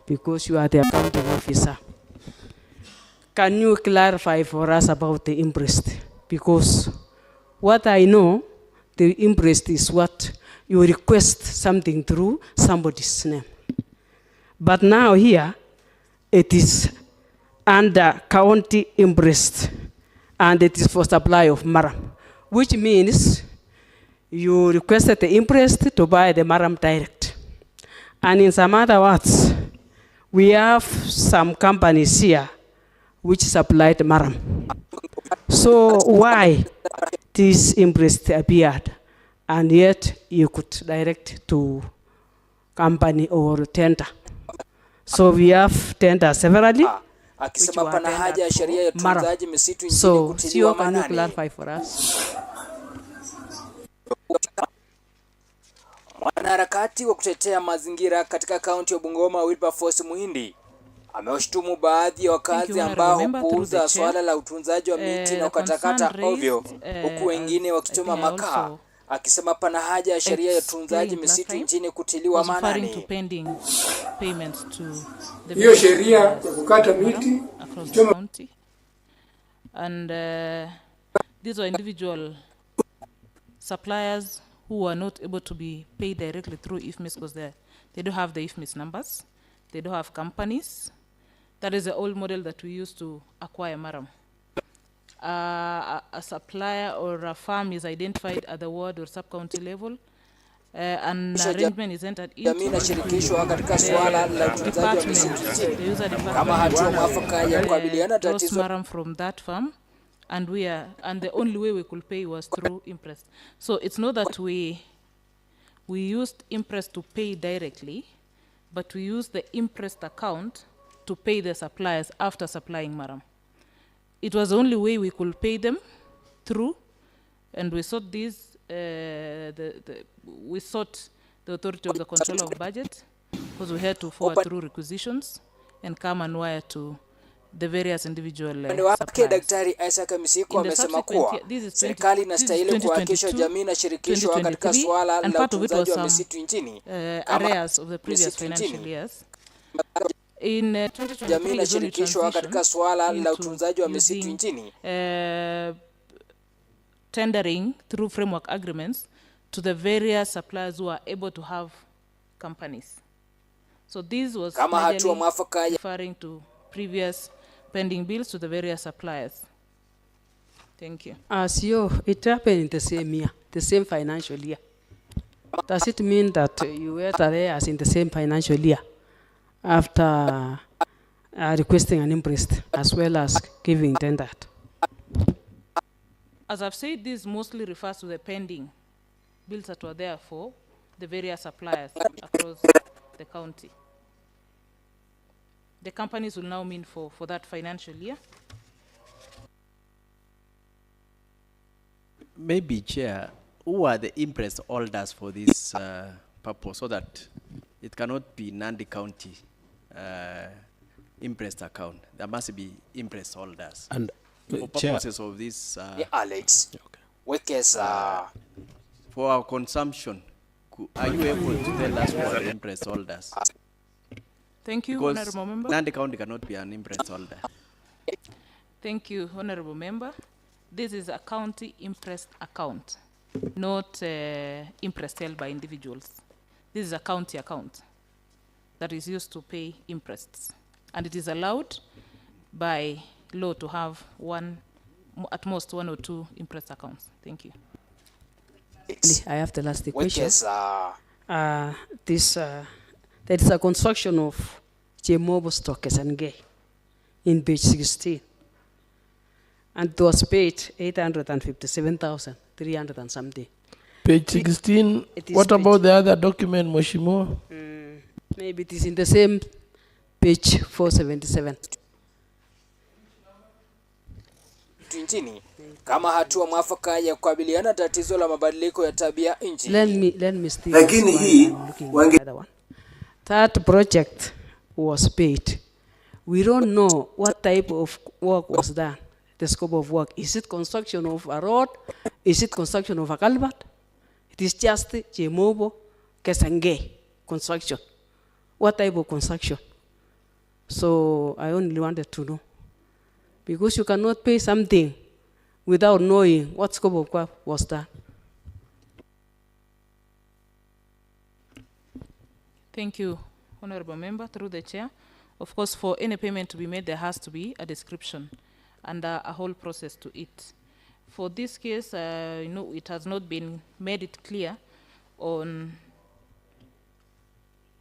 because you are the accounting officer. Can you clarify for us about the imprest? Because what I know, the imprest is what you request something through somebody's name. But now here, it is under county imprest, and it is for supply of Maram, which means you requested the imprest to buy the Maram direct. And in some other words, we have some companies here which supplied Maram. So why this imprest appeared, and yet you could direct to company or tender? So we have tender severally. Akisema pana haja ya sheria ya utunzaji misitu nchini So, kutiliwa can you maanani. clarify for us? Mwanaharakati wa kutetea mazingira katika kaunti ya Bungoma, Wilberforce Muhindi, amewashutumu baadhi ya wakazi ambao hupuuza swala la utunzaji wa miti na ukatakata ovyo, huku wengine wakichoma makaa, akisema pana haja ya sheria ya utunzaji misitu nchini kutiliwa maanani. Hiyo sheria ya kukata miti kuchoma. And these are individual suppliers who are not able to be paid directly through IFMIS because they don't have the IFMIS numbers. They don't have companies. That is the old model that we used to acquire Maram. A supplier or a farm is identified at the ward or sub-county level, an arrangement is entered into jamii shirikishwa katika swala la utunzaji wa misitu nchini kama hatua mwafaka ya kukabiliana tatizo from that farm, and the only way we could pay was through interest. So it's not that we used interest to pay directly, but we used the interest account to pay the suppliers after supplying maram. It was the only way we could pay them through, and we sought this. We sought the authority of the control of budget, because we had to forward through requisitions and come and wire to the various individual suppliers. Daktari Isaac Misiko amesema kuwa serikali inastahili kuhakikisha jamii na shirikisho katika swala la utunzaji wa misitu nchini areas of the previous financial years. In 2023, jamii na shirikisho katika swala la utunzaji wa misitu nchini tendering through framework agreements to the various suppliers who are able to have companies. So this was referring to previous pending bills to the various suppliers. Thank you. It happened in the same year, the same financial year. Does it mean that you were there as in the same financial year after requesting an interest as well as giving tender? As I've said, this mostly refers to the pending bills that were there for the various suppliers across the county. The companies will now mean for that financial year. Maybe, Chair, who are the interest holders for this purpose, so that it cannot be Nandi County interest account? There must be interest holders. And for purposes of this, Alex, for our consumption, are you able to tell us who are the interest holders? Thank you, because Honorable Member. Nandi County cannot be an interest holder. Thank you, Honorable Member. This is a county interest account, not interest held by individuals. This is a county account that is used to pay interests, and it is allowed by law to have at most one or two interest accounts. Thank you. I have the last question. There is a construction of Jemobo stock as in page 16. And it was paid 857,300 and something. Page 16, what about the other document, Moshimo? Maybe it is in the same page 477. Nchini kama hatua mwafaka ya kukabiliana tatizo la mabadiliko ya tabia nchi. Let me still. Lakini hii that project was paid. We don't know what type of work was done. The scope of work. Is it construction of a road? Is it construction of a culvert? It is just Jemobo Kesenge construction. What type of construction? So I only wanted to know. Because you cannot pay something without knowing what scope of work was done. Thank you, Honorable Member, through the Chair. Of course, for any payment to be made, there has to be a description and a whole process to it. For this case, it has not been made it clear on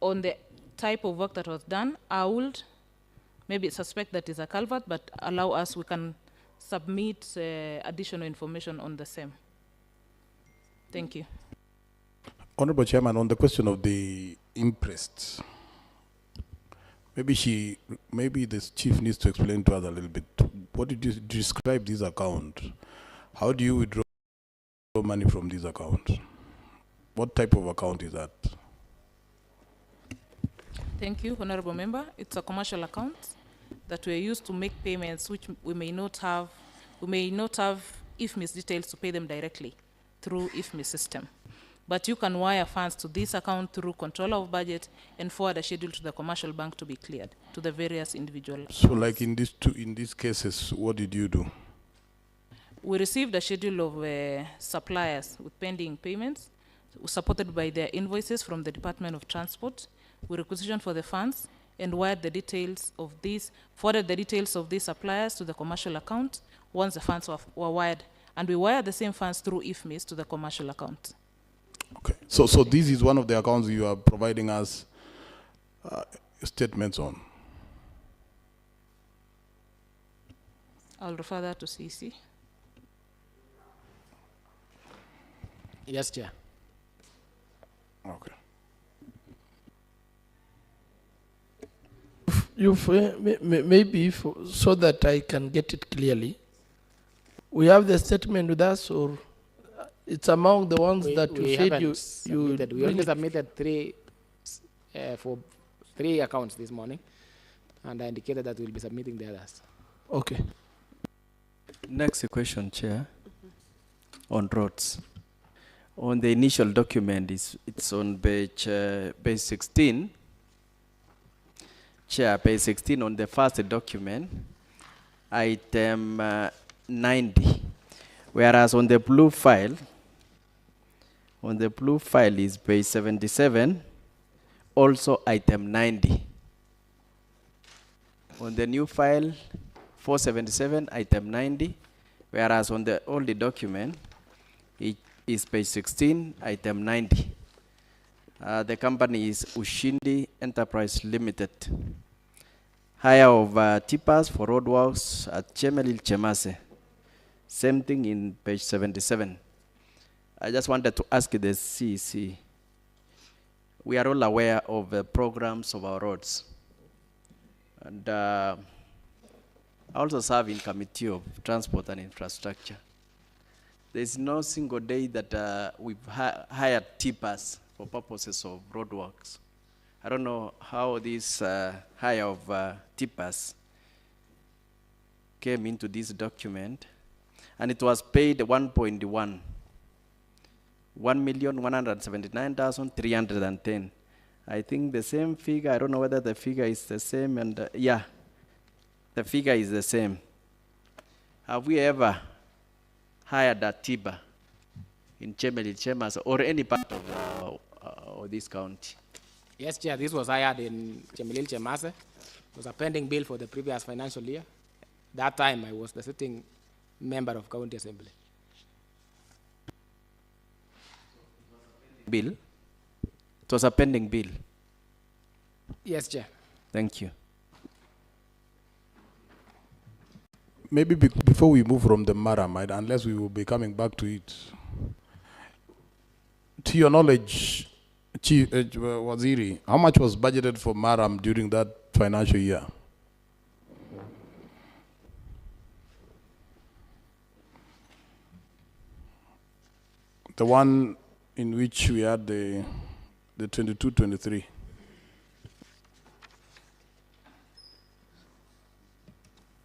the type of work that was done. I would maybe suspect that is a culvert, but allow us, we can submit additional information on the same. Thank you. Honorable Chairman, on the question of the interest, maybe this chief needs to explain to us a little bit. What did you describe this account? How do you withdraw money from this account? What type of account is that? Thank you, Honorable Member. It's a commercial account that we are used to make payments which we may not have IFMIS details to pay them directly through IFMIS system. But you can wire funds to this account through controller of budget and forward a schedule to the commercial bank to be cleared to the various individual. So like in these cases, what did you do? We received a schedule of suppliers with pending payments supported by their invoices from the Department of Transport. We requisitioned for the funds and forwarded the details of these suppliers to the commercial account once the funds were wired. And we wired the same funds through IFMIS to the commercial account. Okay. So this is one of the accounts you are providing us statements on. I'll refer that to CC. Yes, Chair. Okay. Maybe so that I can get it clearly, we have the statement with us, or it's among the ones that you said you we only submitted for three accounts this morning, and I indicated that we'll be submitting the others. Okay. Next question, Chair, on roads. On the initial document, it's on page 16. Chair, page 16 on the first document, item 90. Whereas on the blue file is page 77, also item 90. On the new file, 477, item 90, whereas on the old document, it is page 16, item 90. The company is Ushindi Enterprise Limited. Hire of tippers for roadworks at Chemelil Chemase. Same thing in page 77. I just wanted to ask the CEC. We are all aware of the programs of our roads. And I also serve in Committee of Transport and Infrastructure. There's no single day that we've hired tippers for purposes of roadworks. I don't know how this hire of tippers came into this document, and it was paid 1.1, 1,179,310. I think the same figure, I don't know whether the figure is the same, and yeah, the figure is the same. Have we ever hired a tipper in Chemelil, Chemas, or any part of this county? Yes, Chair, this was hired in Chemelil, Chemase. It was a pending bill for the previous financial year. That time, I was the sitting member of County Assembly. Bill? It was a pending bill? Yes, Chair. Thank you. Maybe before we move from the Maram, unless we will be coming back to it, to your knowledge, Chief Waziri, how much was budgeted for Maram during that financial year? The one in which we had the 22-23.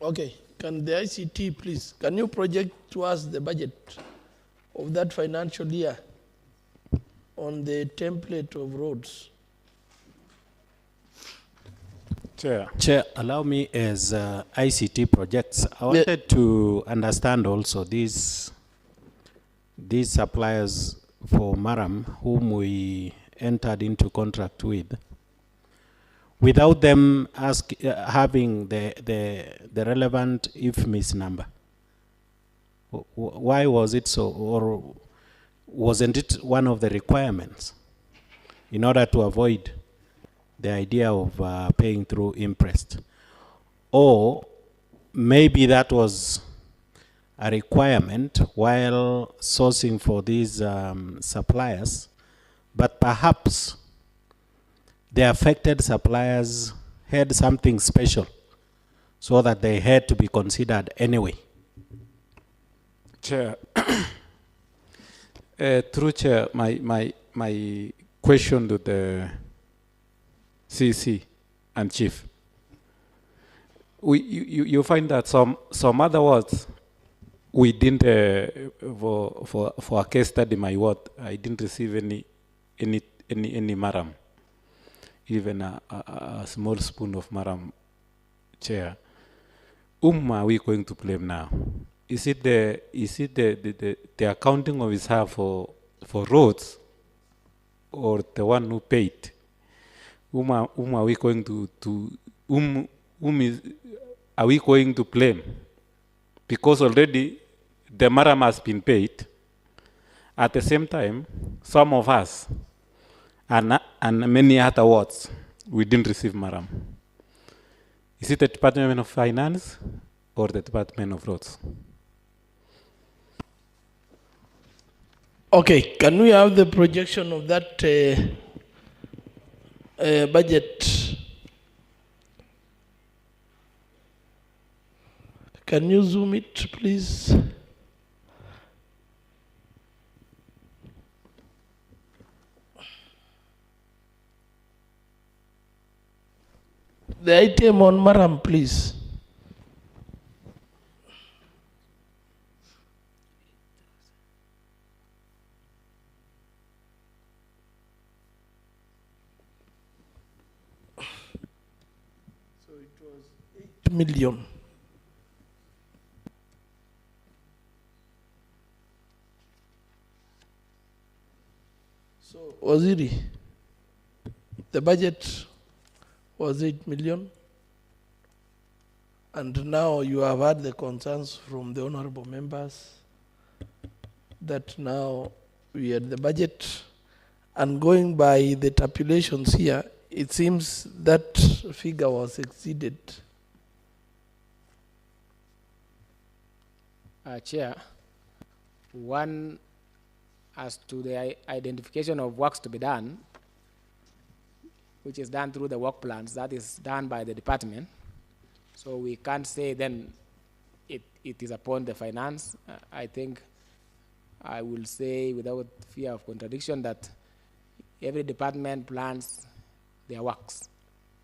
Okay, can the ICT please, can you project to us the budget of that financial year on the template of roads? Chair, allow me as ICT projects. I wanted to understand also these suppliers for Maram whom we entered into contract with. Without them having the relevant IFMIS number. Why was it so, or wasn't it one of the requirements in order to avoid the idea of paying through interest? Or maybe that was a requirement while sourcing for these suppliers, but perhaps the affected suppliers had something special so that they had to be considered anyway. Chair, through Chair, my question to the CC and Chief. You find that some other words we didn't for a case study. My word, I didn't receive any Maram. Even a small spoon of Maram, Chair. Are we going to blame now? Is it the accounting officer for roads, or the one who paid? Are we going are we going to blame? Because already the Maram has been paid, At the same time, some of us and many other wards, we didn't receive Maram. Is it the Department of Finance or the Department of Roads? Okay, can we have the projection of that budget? Can you zoom it, please? The item on Maram, please. So it was 8 million. So, Waziri, the budget was 8 million, and now you have had the concerns from the honorable members that now we had the budget, and going by the tabulations here, it seems that figure was exceeded. Chair, one, as to the identification of works to be done, which is done through the work plans, that is done by the department. So we can't say then it is upon the finance. I think I will say without fear of contradiction that every department plans their works,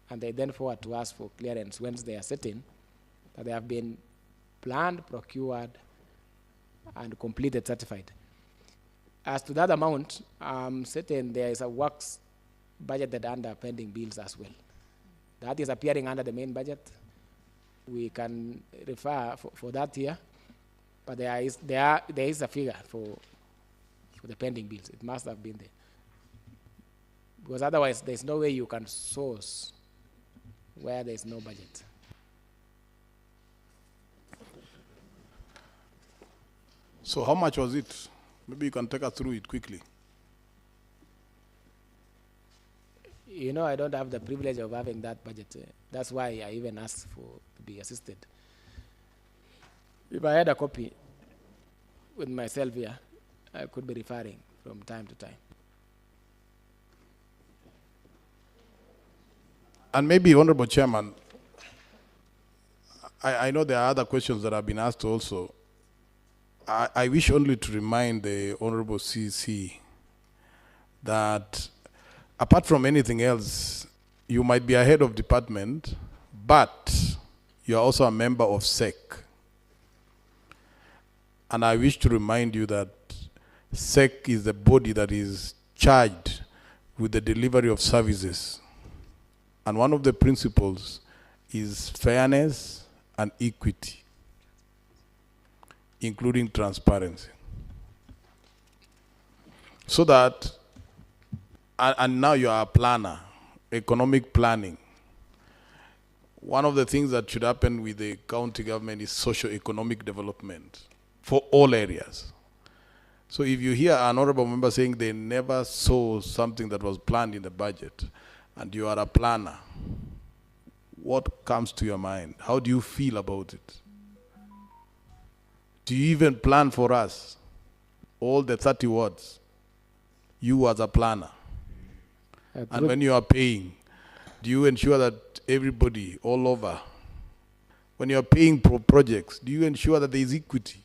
and they then forward to us for clearance once they are certain that they have been planned, procured, and completed, certified. As to that amount, I'm certain there is a works budgeted under pending bills as well. That is appearing under the main budget. We can refer for that here, but there is a figure for the pending bills. It must have been there. Because otherwise, there's no way you can source where there's no budget. So how much was it? Maybe you can take us through it quickly. You know, I don't have the privilege of having that budget. That's why I even asked for to be assisted. If I had a copy with myself here, I could be referring from time to time. And maybe, Honorable Chairman, I know there are other questions that have been asked also. I wish only to remind the Honorable CC that apart from anything else, you might be a head of department, but you are also a member of SEC. And I wish to remind you that SEC is the body that is charged with the delivery of services. And one of the principles is fairness and equity, including transparency. So that, and now you are a planner, economic planning. One of the things that should happen with the county government is socio-economic development for all areas. So if you hear an honorable member saying they never saw something that was planned in the budget, and you are a planner, what comes to your mind? How do you feel about it? Do you even plan for us? All the 30 wards, you as a planner. And when you are paying, do you ensure that everybody all over, when you are paying projects, do you ensure that there is equity?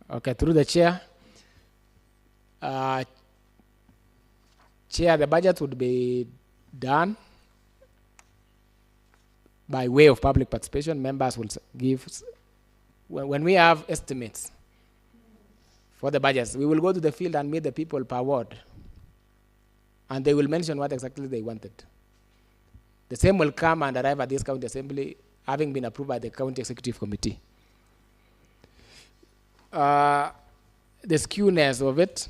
Okay, through the chair. Chair, the budget would be done by way of public participation. Members will give, when we have estimates for the budgets, we will go to the field and meet the people per ward, and they will mention what exactly they wanted. The same will come and arrive at this county assembly, having been approved by the county executive committee. The skewness of it,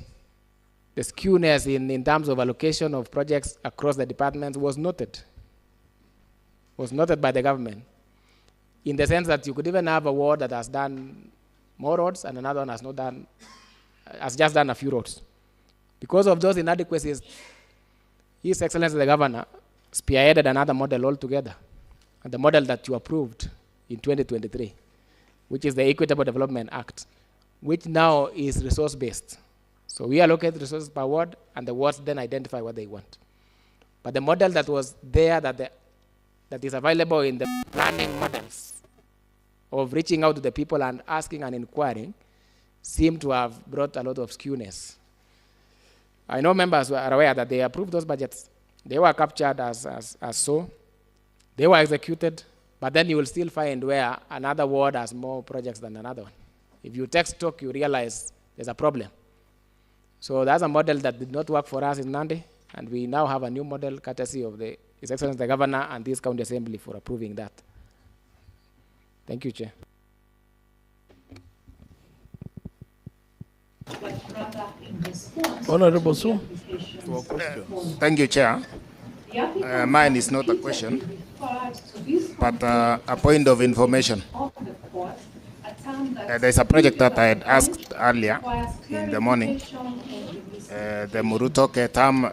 the skewness in terms of allocation of projects across the departments was noted by the government, in the sense that you could even have a ward that has done more roads and another one has not done has just done a few roads. Because of those inadequacies, His Excellency the Governor spearheaded another model altogether, and the model that you approved in 2023, which is the Equitable Development Act, which now is resource-based. So we allocate resources per ward, and the wards then identify what they want. But the model that was there, that is available in the planning models of reaching out to the people and asking and inquiring, seem to have brought a lot of skewness. I know members are aware that they approved those budgets. They were captured as so. They were executed, but then you will still find where another ward has more projects than another one. If you text talk, you realize there's a problem. So that's a model that did not work for us in Nandi, and we now have a new model courtesy of His Excellency the Governor and this County Assembly for approving that. Thank you, Chair. Honorable Su. Thank you, Chair. Mine is not a question, but a point of information. There's a project that I had asked earlier in the morning, the Murutoke Tam